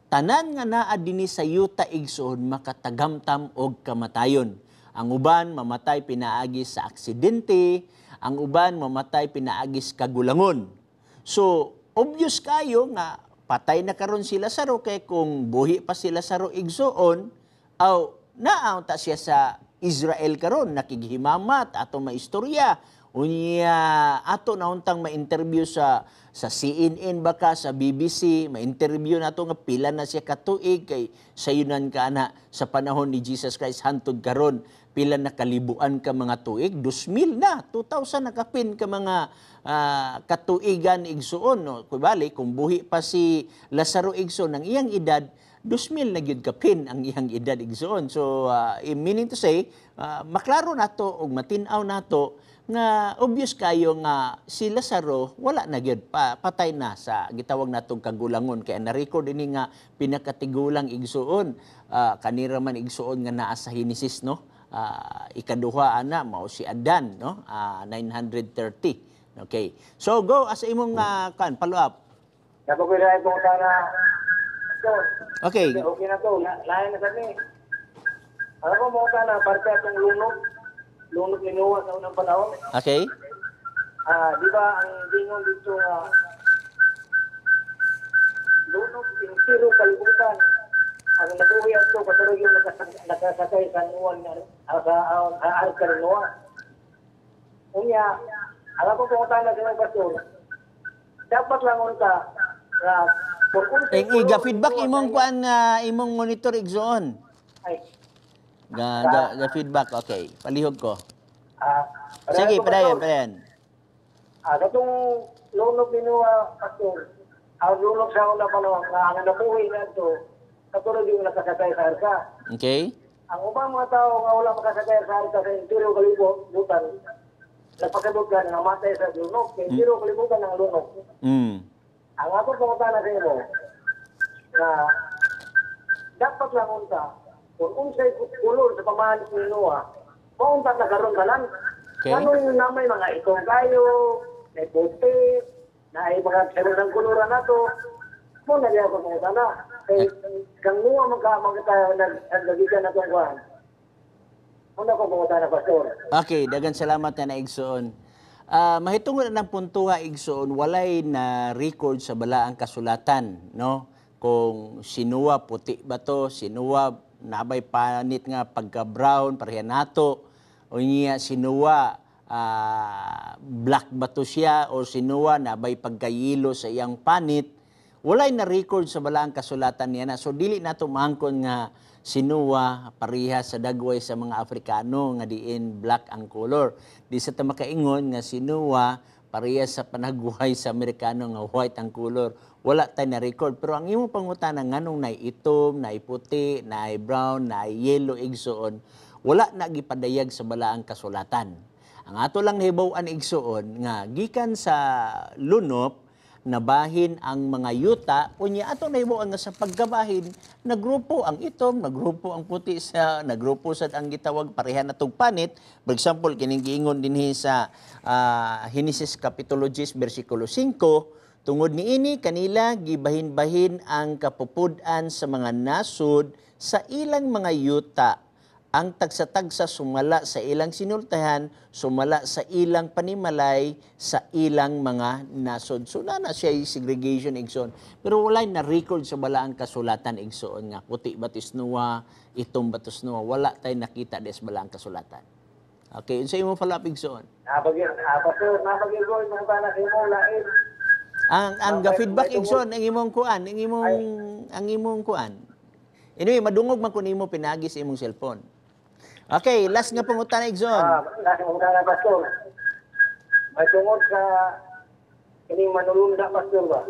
Tanan nga naa dinhi sa yuta igsuon makatagamtam og kamatayon. Ang uban mamatay pinaagi sa aksidente, ang uban mamatay pinaagi sa kagulangon. So obvious kayo nga patay na karon si Lazaro kay kung buhi pa si Lazaro igsuon, aw naaw ta siya sa Israel karon nakighimamat ato maistorya unya ato nauntang ma-interview sa CNN baka sa BBC ma-interview nato nga pila na siya katuig kay sayunan ka ana sa panahon ni Jesus Christ hantud karon pila na kalibuan ka mga tuig 2000 na 2000 na kapin ka mga katuigan igsuon no kubali kung buhi pa si Lazaro igsuon ang iyang edad 2,000 na gyud kapin ang iyang edad igsoon. So meaning to say, maklaro nato og matin-aw nato nga obvious kayo nga si Lazaro wala na gyud patay na sa gitawag natong kagulangon kay na-record ini nga pinakatigulang igsoon kanira man igsoon nga naa sa Genesis no. Ikaduha ana mao si Adan no 930. Okay. So go as imong follow up. Napagwiray ko sana. Okay. Okay na to. Lain na sabi. Alam ko mo sana parte atong lunok ni Noah sa unang panahon. Okay. Di ba ang dingon dito nga lunok yung siro kalibutan. Ang nabuhay ato katulog yung nakasakay sa Noah sa arka ni Noah. Unya, alam ko kung sana sa mga pastor, dapat lang unta na Iga feedback imong kuan imong monitor igsoon. Ay. Ga feedback okay. Palihog ko. Sige, Sige, padayon. Katong lunok ni Noah, pastor, ang lunok sa una panahon nga ang nabuhay na ito, katulad yung nakasakay sa arka. Okay? Ang ubang mga tao nga wala makasakay sa arka sa interior kalibutan, nagpakabot ka nga matay sa lunok, kaya interior kalibutan ng lunok. Ang ako pangutana sa imo, na dapat lang unta, kung unsay kulor sa pamahalis ni Noah, maunta na karon ka lang. Okay. Ano yung namay mga itong kayo, may puti, na ay mga sarunang kuluran na to, mo na ako pangutana. Kaya kang Noah naglagigan na itong kuhan. Muna ko pangutana, Pastor. Okay, dagan salamat na naigsoon. Mahitungod na ng puntuha igsoon, walay na record sa balaang kasulatan, no? Kung sinuwa puti ba to, sinuwa nabay panit nga pagka-brown, pareha nato, o niya sinuwa black ba to siya, o sinuwa nabay pagkayilo sa iyang panit, walay na record sa balaang kasulatan niya na. So dili nato maangkon nga sinuwa pareha sa dagway sa mga Afrikano nga diin black ang color. Di sa makaingon nga sinuwa pareha sa panagbuhay sa Amerikano nga white ang color. Wala tay na record. Pero ang imong pangutana nganong nay itom, nay puti, nay brown, nay yellow igsoon, wala na gipadayag sa balaang kasulatan. Ang ato lang nahibaw-an igsoon nga gikan sa lunop nabahin ang mga yuta, unya ato nahibaw-an nga sa paggabahin, nagrupo ang itom, nagrupo ang puti, nagrupo sad ang gitawag pareha na tug panit. For example, kining giingon dinhi sa Genesis Kapitulo 10 bersikulo 5, tungod niini kanila gibahin-bahin ang kapupud-an sa mga nasod sa ilang mga yuta. Ang tagsa-tagsa sumala sa ilang sinultahan, sumala sa ilang panimalay, sa ilang mga nasod. So na siya yung segregation igsoon. Pero wala na record sa balaang kasulatan igsoon nga puti batis nuwa, itong batis nuwa. Wala tayo nakita des balaang kasulatan. Okay, unsa imong follow-up igsoon? Pastor, napag-igoy mga bala sa imo lain. Ang feedback igsoon ang imong kuan, ang imong kuan. Anyway, madungog man kun imo pinagi sa imong cellphone. Okay, last nga pangutana igsoon. Last nga pangutana, Pastor. May tungod sa ining manulunda, Pastor ba?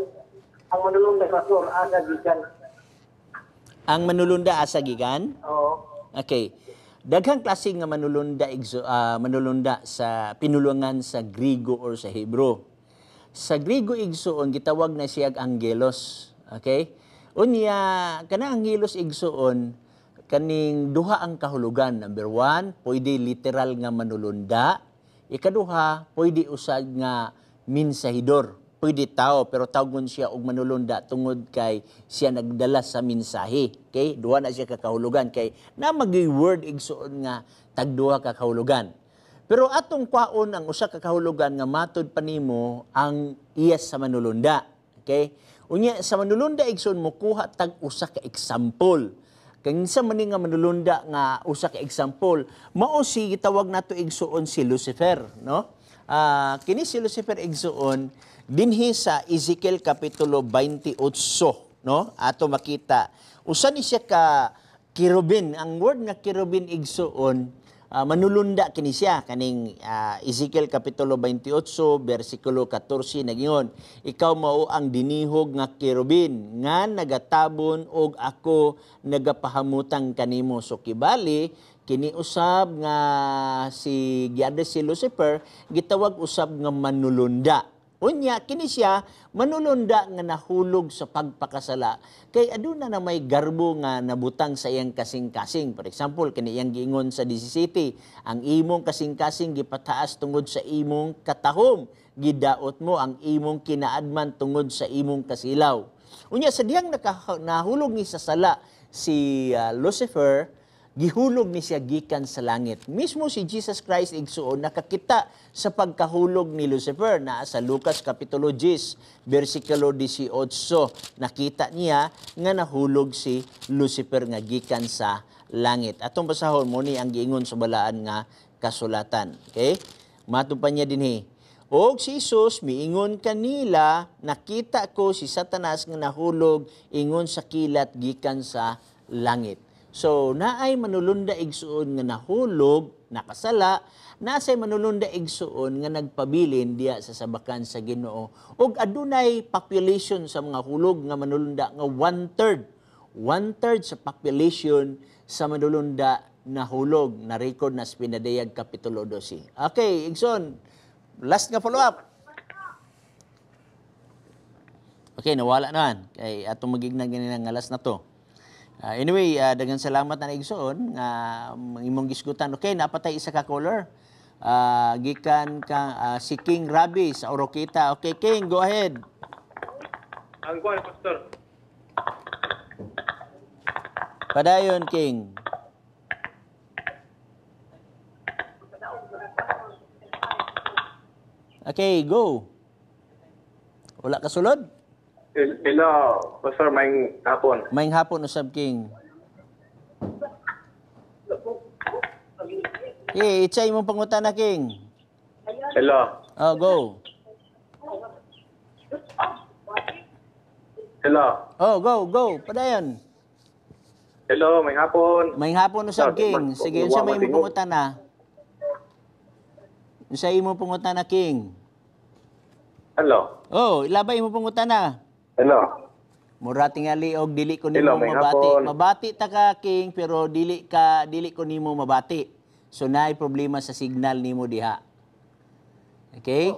Ang manulunda, Pastor, asa gikan. Ang manulunda asa gikan? Oo. Okay. Daghang klase nga manulunda manulunda sa pinulungan sa Griego or sa Hebro. Sa Griego igsoon gitawag na siya angelos. Okay? Unya kana angelos igsoon kaning duha ang kahulugan. Number 1, pwede literal nga manulunda. Ikaduha, pwede usad nga minsahidor. Pwede tao, pero tawgon siya og manulunda tungod kay siya nagdala sa mensahe. Okay? Duha na siya kakahulugan. Kay na magi-word igsoon nga tagduha ka kahulugan. Pero atong kwaon ang usa ka kahulugan nga matud pa nimo ang iyas sa manulunda. Okay? Unya sa manulunda igsoon mo kuha tag usa ka example. Kinsa man nga manulunda nga usa ka example, mao si gitawag nato igsuon si Lucifer, no? Kini si Lucifer igsuon dinhi sa Ezekiel kapitulo 28, no? Ato makita usa ni siya ka kirubin. Ang word nga kirubin igsuon manulunda kini siya kaning Ezekiel kapitulo 28 bersikulo 14 nagingon, ikaw mao ang dinihog nga kerubin nga nagatabon og ako nagapahamutang kanimo. So kibali kini usab nga si giada si Lucifer gitawag usab nga manulunda. Unya kini siya manulunda nga nahulog sa pagpakasala kay aduna na may garbo nga nabutang sa iyang kasing-kasing. For example, kini iyang giingon sa 17, ang imong kasing-kasing gipataas tungod sa imong katahom, gidaot mo ang imong kinaadman tungod sa imong kasilaw. Unya sa diyang nahulog ni sa sala si Lucifer, gihulog ni siya gikan sa langit. Mismo si Jesus Christ igsuon nakakita sa pagkahulog ni Lucifer na sa Lucas kapitulo 10 bersikulo 18. Nakita niya nga nahulog si Lucifer nga gikan sa langit. Atong basahon mo ni ang giingon sa balaan nga kasulatan. Okay? Matupan niya dinhi. Og si Jesus miingon kanila, nakita ko si Satanas nga nahulog ingon sa kilat gikan sa langit. So, naay manulunda igsuon nga nahulog, nakasala, nasay manulunda igsuon nga nagpabilin diya sa sabakan sa Ginoo. Ug adunay population sa mga hulog nga manulunda nga 1/3. 1/3 sa population sa manulunda na hulog na record na sa Pinadayag kapitulo 12. Okay, igsoon. Last nga follow up. Okay, nawala naman. Kay atong magignan ganina nga last na to. Anyway, daghang salamat na igsoon nga imong gisgutan. Okay, napatay isa ka caller. Gikan ka si King Rabi sa Oroquita. Okay, King, go ahead. Ang kuwan, Pastor. Padayon, King. Okay, go. Wala ka sulod? Hello, Pastor, may hapon. Maing hapon usab, King. Okay, itsay mong pangutana, King. Hello. Oh, go. Hello. Oh, go. Padayon. Hello, may hapon. Maing hapon usab, King. Sige, unsa may imong pangutana? Unsa imong pangutana, King? Hello. Oh, ilabay mo pangutana. Hello. Mura tingali og dili ko Hello, nimo may mabati. hapon. Mabati ta ka, King, pero dili ko nimo mabati. So naay problema sa signal nimo diha. Okay?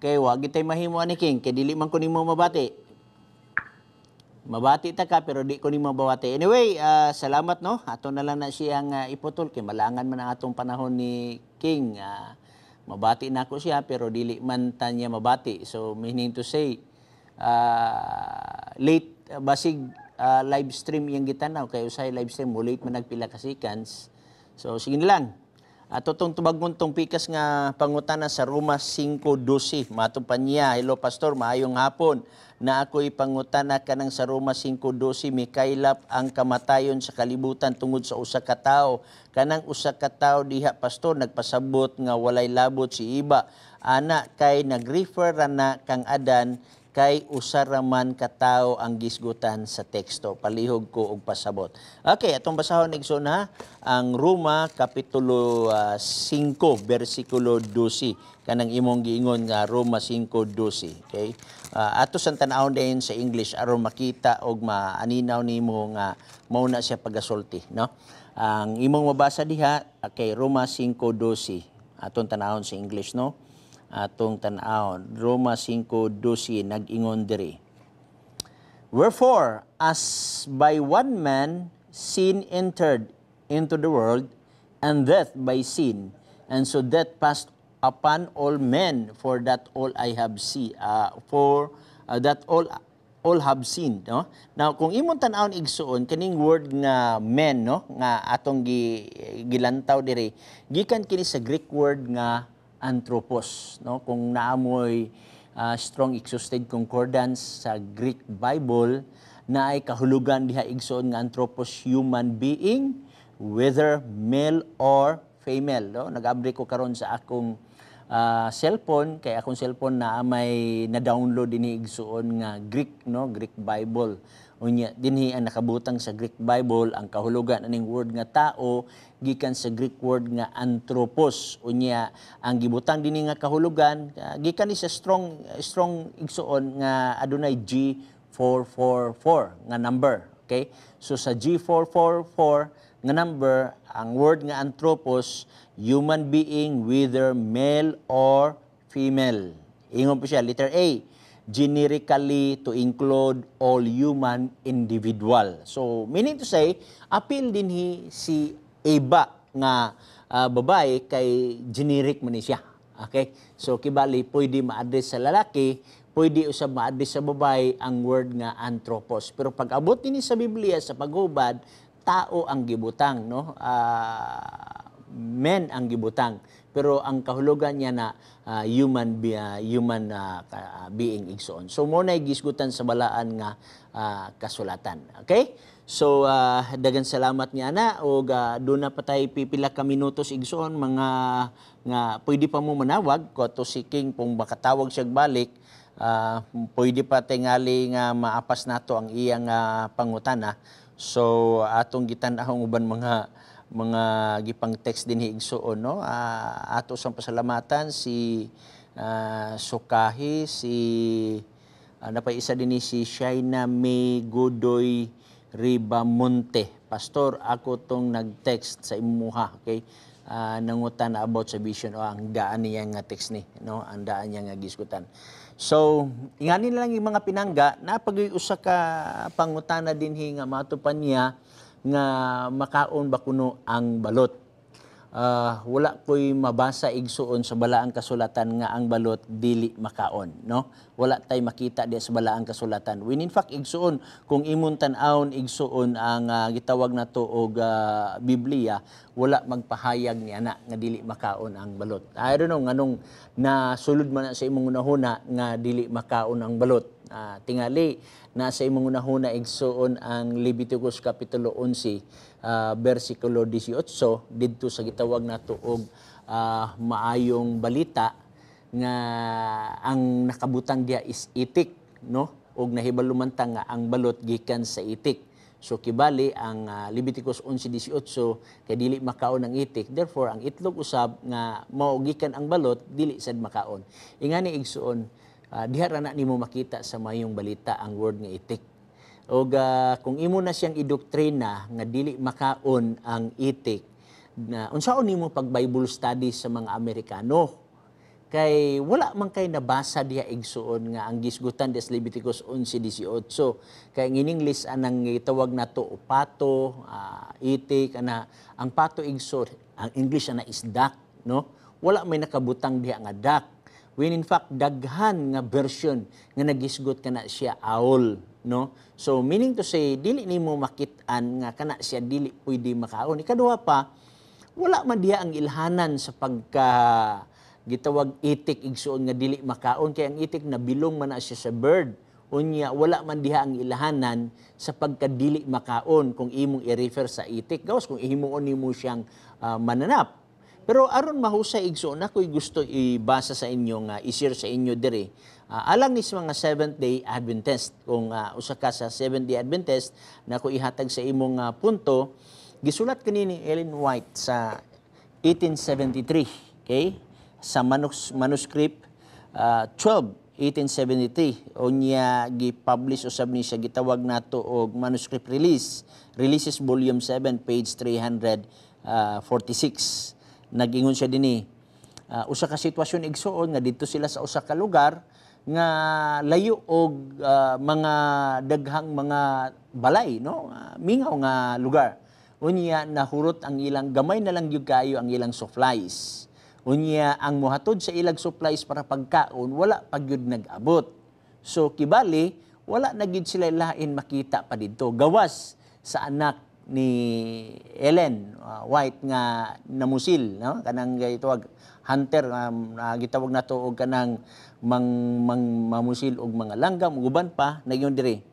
Okay, wa gitay mahimo ani, King, kay dili man ko nimo mabati. Mabati ta ka pero di ko nimo mabati. Anyway, salamat no. Ato na lang na siyang iputol kay malangan man ang atong panahon ni King. Mabati na ako siya pero dili man ta niya mabati. So meaning to say late basig live stream yang gitanaw kay usay live stream mo late man nagpila ka seconds. So sige na lang. Ato tong tubagon tong pikas nga pangutana sa Roma 5:12. Matupan niya, hello pastor, maayong hapon. Na ako'y pangutana kanang sa Roma 5:12 mikaylap ang kamatayon sa kalibutan tungod sa usa ka tawo. Kanang usa ka tawo diha pastor nagpasabot nga walay labot si iba. Ana kay nagrefer na kang Adan kay usa ra man ka tawo ang gisgutan sa teksto. Palihog ko og pasabot. Okay, atong basahon igsoon ha ang Roma kapitulo 5 bersikulo 12. Kanang imong giingon nga Roma 5:12. Okay? Ato sang tan-awon dayon sa English aron makita og maaninaw nimo nga mao na siya pagasulti, no? Ang imong mabasa diha kay Roma 5:12. Atong tan-awon sa English, no? Atong tan-awon Roma 5:12 nag-ingon diri. Wherefore as by one man sin entered into the world, and death by sin, and so death passed upon all men, for that all I have seen, that all have sinned, no? Now kung imong tan-awon igsuon kaning word nga men, no, nga atong gilantaw diri, gikan kini sa Greek word nga anthropos, no? Kung naamoy strong exhausted concordance sa Greek Bible na ay kahulugan diha igsuon nga anthropos human being, whether male or female, no? Nag-abri ko karon sa akong cellphone, kay akong cellphone na may na-download ini igsuon nga Greek, no, Greek Bible. Unya dinhi ang nakabutang sa Greek Bible ang kahulugan aning word nga tao gikan sa Greek word nga anthropos. Unya ang gibutang dinhi nga kahulugan gikan ni sa strong igsuon nga adunay G444 nga number. Okay? So sa G444 nga number, ang word nga anthropos, human being whether male or female. Ingon po siya, letter A, generically to include all human individual. So, meaning to say, appeal din si Eva nga babae kay generic man ni siya. Okay? So, kibali, pwede ma-address sa lalaki, pwede usab ma-address sa babae ang word nga anthropos. Pero pag abot din sa Biblia, sa paghubad, tao ang gibutang, no? Men ang gibutang. Pero ang kahulugan niya na human being igsoon. So mo na gisgutan sa balaan nga kasulatan. Okay? So dagan salamat niya na og do na patay pipila ka minutos igsoon mga nga pwede pa mo manawag ko to si King kung makatawag siya balik. Pwede pa tingali nga maapas nato ang iyang pangutana. So atong gitan-ahong uban mga gipang text din igsoon, no? Ato sang pasalamatan si Sukahi, si napay isa din si Shaina May Godoy Ribamonte. Pastor, ako tong nag-text sa imuha, okay? Nangutan na about sa vision o ang daan niya nga text ni, no? Ang daan niya nga gisgutan. So, ingani na lang yung mga pinangga na pag-usa ka pangutana din nga matupan niya nga makaon ba kuno ang balot. Wala ko'y mabasa igsuon sa balaang kasulatan nga ang balot dili makaon, no? Wala tay makita di sa balaang kasulatan. When in fact igsuon kung imong tan-awon igsuon ang gitawag nato og Biblia, wala magpahayag ni ana nga dili makaon ang balot. I don't know nganong nasulod man sa imong unahuna nga dili makaon ang balot. Tingali nasa imong unahuna igsuon ang Leviticus kapitulo 11 versikulo 18 didto sa gitawag nato og maayong balita nga ang nakabutang diha is itik, no? Og nahibalumantang nga ang balot gikan sa itik. So kibali ang Leviticus 11:18 kay dili makaon ang itik. Therefore ang itlog usab nga mao gikan ang balot dili sad makaon. Ingani igsuon diha ra na nimo makita sa mayong balita ang word nga itik. O kung imo na siyang idoktrina nga dili makaon ang itik, na unsaon nimo pag Bible studies sa mga Amerikano? Kay wala man kay nabasa diha igsuon nga ang gisgutan des Leviticus 11:18. Kay in English anang gitawag nato pato, itik ana ang pato igsuon, ang English ana is duck, no? Wala may nakabutang diha nga duck. When in fact daghan nga version nga nagisgot kana siya owl, no? So meaning to say dili nimo makit-an nga kana siya dili pwede makaon. Ikaduha pa wala man diha ang ilhanan sa pagka gitawag itik igsuon nga dili makaon kay ang itik nabilong man na siya sa bird. Unya wala man diha ang ilhanan sa pagkadili makaon kung imong i-refer sa itik. Gawas kung ihimuon nimo siyang mananap. Pero aron mahusay igsuon ako'y gusto ibasa sa inyo nga i-share sa inyo diri. Alang ni sa mga Seventh-day Adventist, kung usa ka sa Seventh-day Adventist na ko ihatag sa imong punto, gisulat kanini Ellen White sa 1873, okay? Sa manuscript 12, 1873, unya gi-publish usab ni siya gitawag nato og manuscript releases volume 7 page 346. Nag-ingon siya dinhi usa ka sitwasyon igsuon nga didto sila sa usa ka lugar nga layo og mga daghang mga balay, no? Mingaw nga lugar. Unya nahurot ang ilang gamay na lang gyud kayo ang ilang supplies. Unya ang mohatod sa ilang supplies para pagkaon wala pa gyud nag-abot. So kibali wala na gyud sila lain makita pa didto gawas sa anak ni Ellen White nga namusil, no? Kanang gitawag hunter gitawag nato og kanang mamusil og mga langgam ug uban pa nagyon diri.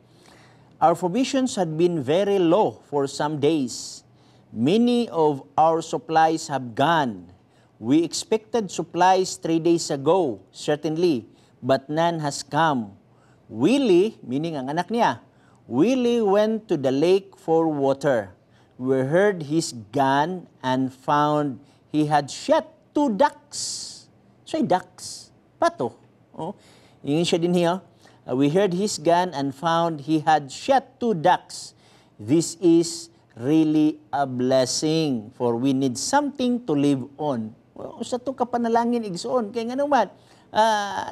Our provisions had been very low for some days. Many of our supplies have gone. We expected supplies 3 days ago, certainly, but none has come. Willie, meaning ang anak niya, Willie went to the lake for water. We heard his gun and found he had shot 2 ducks. So, ducks. Pato. Oh, yun siya din here. We heard his gun and found he had shot 2 ducks. This is really a blessing, for we need something to live on. Well, sa to kapanalangin igsoon. Kaya nga naman,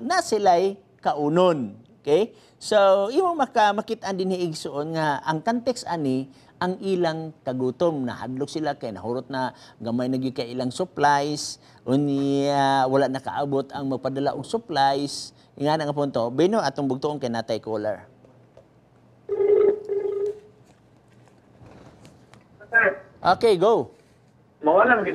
na sila'y kaunon. Okay? So, imong makitaan din ni igsoon nga ang context ani ang ilang kagutom na hadlok sila kay nahurot na gamay na gyud kay ilang supplies unya wala nakaabot ang magpadala og supplies ingana nga punto bino atong bugtoon kay natay caller. Okay, go. Mawala ang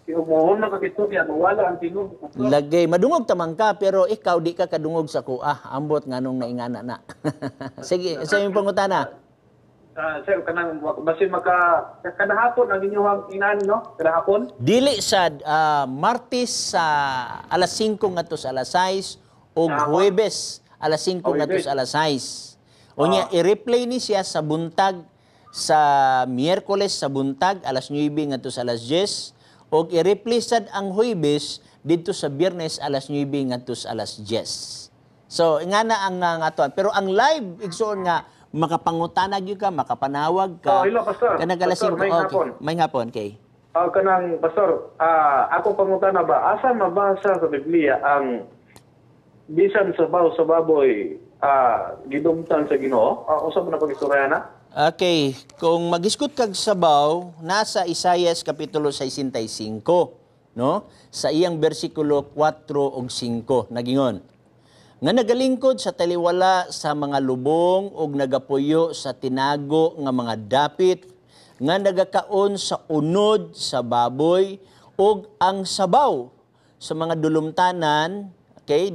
umuhon na kakistorya, mawala ang tingog. Lagay, madungog tamang ka, pero ikaw di ka kadungog sa kuah. Ambot nga nung naingana na. Sige, sa iyong pangutana. Sir, kanang basin kadahapon ang inyong inan, no? Kadahapon? Dili sa Martes sa alas 5 ngadto sa alas 6 o Huwebes alas 5 ngadto sa alas 6. Unya i-replay ni siya sa buntag sa Miyerkules sa buntag alas 9 ngadto sa alas 10 o i-replay sad ang Huwebes didto sa Biyernes alas 9 ngadto sa alas 10. So ingana ang ngatuan, pero ang live igsoon nga makapangutanag gyud ka, makapanawag ka. Hello, Pastor. Kanagalasing Pastor, may hapon. May hapon kay. Kanang, Pastor, ako pangutana ba, asa mabasa sa Biblia ang bisan sa baboy, gidumtan sa Ginoo? Usa mo na pag-istorya na? Okay, kung mag-iskot kag sabaw, nasa Isaias kapitulo 65, no? Sa iyang bersikulo 4 ug 5 nagingon. Nga nagalingkod sa taliwala sa mga lubong ug nagapuyo sa tinago nga mga dapit, nga nagakaon sa unod sa baboy ug ang sabaw sa mga dulumtanan, okay?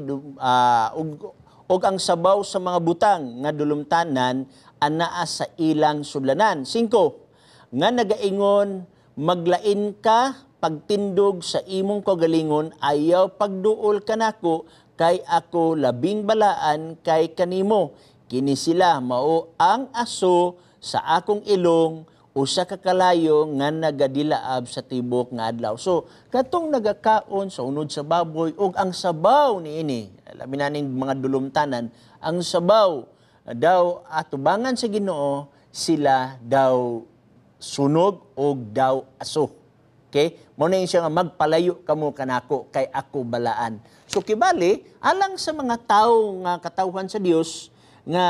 Ug ang sabaw sa mga butang nga dulumtanan anaa sa ilang sudlanan. 5. Nga nagaingon, maglain ka pagtindog sa imong kagalingon, ayaw pagduol kanako, kay ako labing balaan kay kanimo. Kini sila mao ang aso sa akong ilong, usa ka kalayo nga nagadilaab sa tibok nga adlaw. So, katong nagakaon sa unod sa baboy ug ang sabaw niini, labi na ning mga dulumtanan, ang sabaw daw atubangan sa Ginoo, sila daw sunog o daw aso. Okay? Muna yung siya nga magpalayo kamo kanako kay ako balaan. So kibali, alang sa mga tao nga katawhan sa Dios nga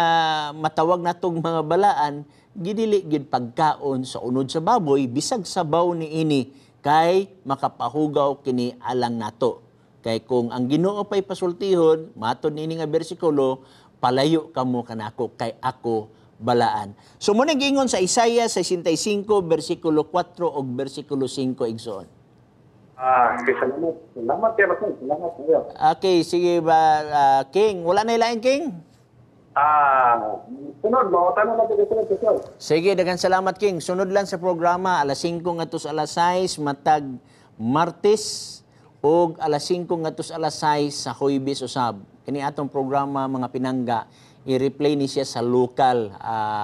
matawag natong mga balaan, gidili gid pagkaon sa unod sa baboy bisag sabaw niini kay makapahugaw kini alang nato. Kay kung ang Ginoo pay pasultihon, matud niini nga bersikulo, palayo kamo kanako kay ako balaan. So muna giingon sa Isaiah 65 bersikulo 4 ug bersikulo 5 igsoon. Salamat. Salamat kay Pastor. Salamat kayo. Okay, sige ba King, wala na ilain King? Sunod, mawatan na natin ito, Pastor. Sige, daghang salamat King. Sunod lang sa programa alas 5 ngadto sa alas 6 matag Martes ug alas 5 ngadto sa alas 6 sa Huwebes usab. Kini atong programa mga pinangga i-replay ni siya sa local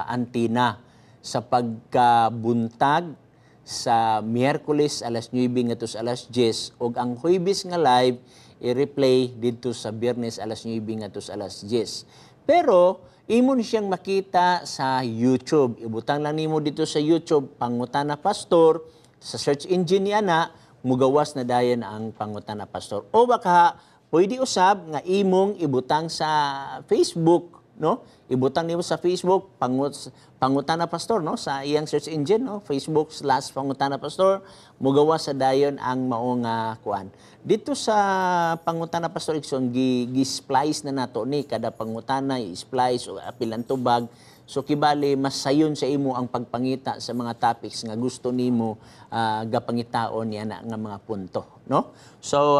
antenna sa pagkabuntag sa Miyerkules alas 9 ngadto sa alas 10 ug ang Huwebes nga live i-replay didto sa Biyernes alas 9 ngadto sa alas 10. Pero imo ni siyang makita sa YouTube. Ibutang lang nimo dito sa YouTube Pangutana Pastor, sa search engine niya na mugawas na dayon ang Pangutana Pastor. O baka pwede usab nga imong ibutang sa Facebook, no? Ibutang nimo sa Facebook Pangutana Pastor, no? Sa iyang search engine, no? Facebook/Pangutana Pastor, mugawas sa dayon ang mao nga kuan. Dito sa Pangutana Pastor Ikson gi-splice na nato ni kada pangutana, i-splice o apilan tubag. So kibali mas sayon sa imo ang pagpangita sa mga topics nga gusto nimo gapangitaon niya na nga mga punto, no? So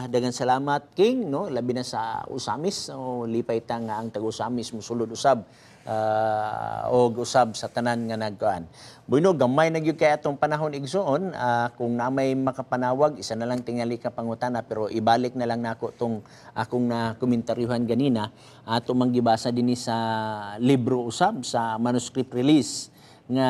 daghang salamat King, no? Labi na sa Usamis, so lipay ta nga ang tag-Usamis mosulod usab og usab sa tanan nga nagkuan. Bueno, gamay na gyud kay atong panahon igsoon, kung na may makapanawag isa na lang tingali ka pangutana, pero ibalik na lang nako tong akong na komentaryuhan ganina ato manggibasa dinhi sa libro usab sa manuscript release nga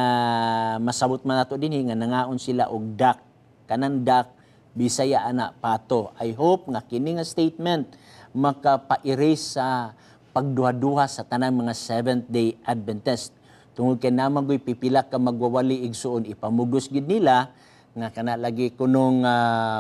masabot man nato dinhi nga nangaon sila og dak kanan dak Bisaya ana pato. I hope nga kini nga statement maka-erase sa pagduha-duha sa tanang mga Seventh-day Adventist. Tungod kay namagoy pipila ka magwawali igsuon, ipamugos gid nila nga kana lagi kunong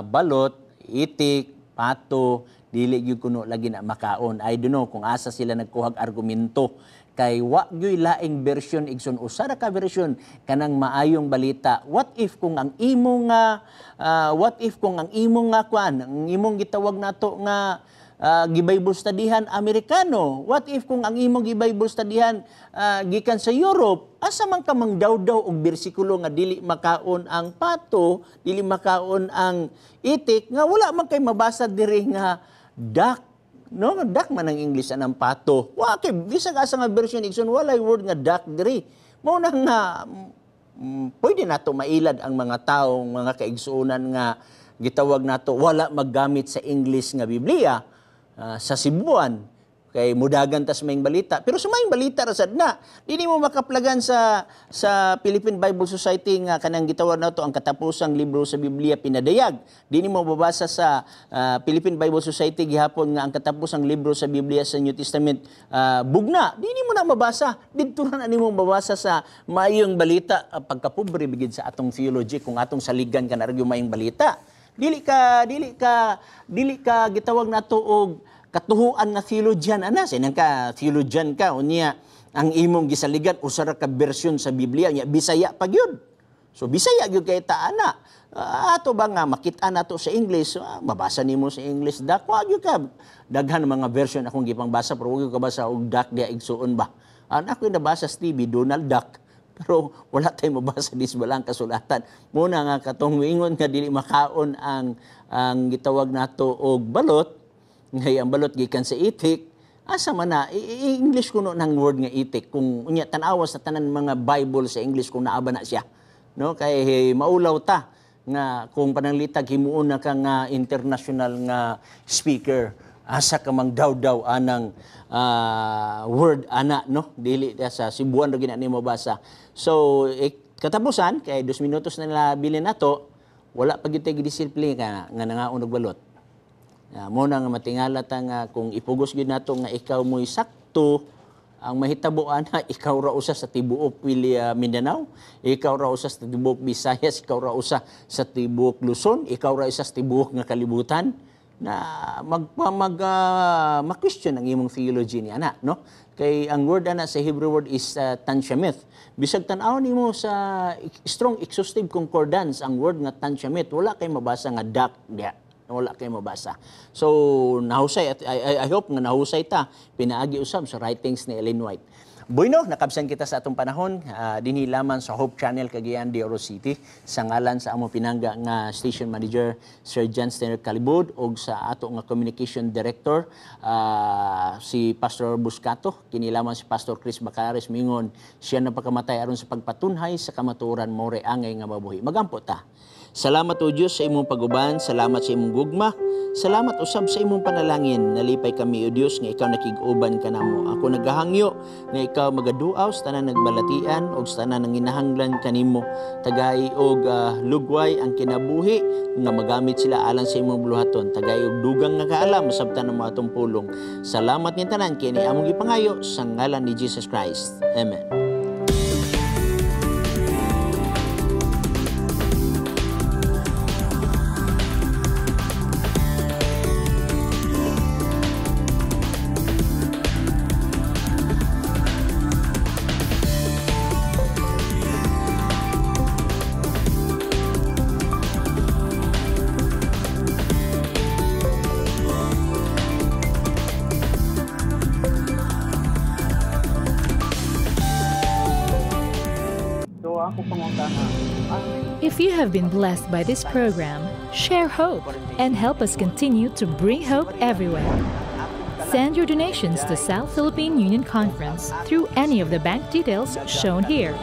balot, itik, pato, dili gyud kuno lagi na makaon. I don't know kung asa sila nagkuhag argumento kay wa gyud laing version igsoon, usa ra ka version kanang maayong balita. What if kung ang imong kuan, ang imong gitawag nato nga Gibible studyhan Amerikano. What if kung ang imong Gibible studyhan gikan sa Europe, asa man ka mangdaw-daw og bersikulo nga dili makaon ang pato, dili makaon ang itik, nga wala man kay mabasa diri nga duck. No, duck man ang English anang pato. Wa kay bisag asa nga version igsoon walay word nga duck diri. Mao na nga pwede nato mailad ang mga tawo, mga kaigsuonan nga gitawag nato wala maggamit sa English nga Biblia. Sa Cebuan, kay mudagan tas maing balita. Pero sa maing balita rasad na, dili mo makaplagan sa Philippine Bible Society nga kanang gitawag nato ang katapusang libro sa Biblia pinadayag. Dili mo babasa sa Philippine Bible Society gihapon nga ang katapusang libro sa Biblia sa New Testament bugna. Dili mo na mabasa. Didto na nimo mabasa sa maayong balita pagkapobre bigid sa atong theology kung atong saligan ka na maayong balita. Dili ka gitawag nato og katuhuan nga theologian ana sinang ka theologian ka unya ang imong gisaligan usa ra ka bersyon sa Biblia nya Bisaya pa gyud. So Bisaya gyud kay ta ana. Ato ba nga makit-an nato sa English, mabasa nimo sa English dak wa gyud ka daghan mga version akong gipangbasa pero wa gyud ka basa og dak dia igsuon ba. Ako nabasa sa TV Donald Duck. Pero wala tayong mabasa dis balang kasulatan. Muna nga katong ingon nga dili makaon ang gitawag nato og balot, ngay ang balot gikan sa itik, asa man na English kuno nang word nga itik kung unya tan-awa sa tanan mga Bible sa English kung naaba na siya. No kay maulaw ta nga kung pananglitag himuon na ka nga international nga speaker, asa ka mang daw-daw anang word ana no dili sa Cebuan ra gina nimo basa. So katapusan kay 2 minutos na bilin nato wala pa gyud tay gidisiplina nga nangaon og balot. Mo na nga matingala ta nga kung ipugos gyud nato nga ikaw mo'y sakto ang mahitabo ana ikaw ra usa sa tibuok Mindanao, ikaw ra usa sa tibuok Visayas, ikaw ra usa sa tibuok Luzon, ikaw ra usa sa tibuok nga kalibutan na ma-question ang imong theology ni ana no kay ang word ana sa Hebrew word is tanshamith. Bisag tan-aw nimo sa strong exhaustive concordance ang word nga tanshamith wala kay mabasa nga dak dia, wala kay mabasa. So nahusay at I hope nga nahusay ta pinaagi usab sa writings ni Ellen White. Bueno, nakabsan kita sa atong panahon dinhi lamang sa Hope Channel Cagayan de Oro City sa ngalan sa among pinangga nga station manager Sir John Stener Calibod ug sa ato nga communication director si Pastor Buscato, kini lamang si Pastor Chris Bacalares mingon siya na pagkamatay aron sa pagpatunhay sa kamatuoran more angay nga mabuhi. Magampo ta. Salamat o Diyos sa imong paguban, salamat sa imong gugma, salamat usab sa imong panalangin. Nalipay kami o Diyos nga ikaw nakig-uban ka namo. Ako naghahangyo nga ikaw magaduaw sa tanan nagbalatian o sa tanan nanginahanglan kanimo. Tagay og lugway ang kinabuhi nga magamit sila alang sa imong buluhaton. Tagay og dugang nga kaalam masabtan ng atong pulong. Salamat ni tanan kini among gipangayo sa ngalan ni Jesus Christ. Amen. If you have been blessed by this program, share hope and help us continue to bring hope everywhere. Send your donations to South Philippine Union Conference through any of the bank details shown here.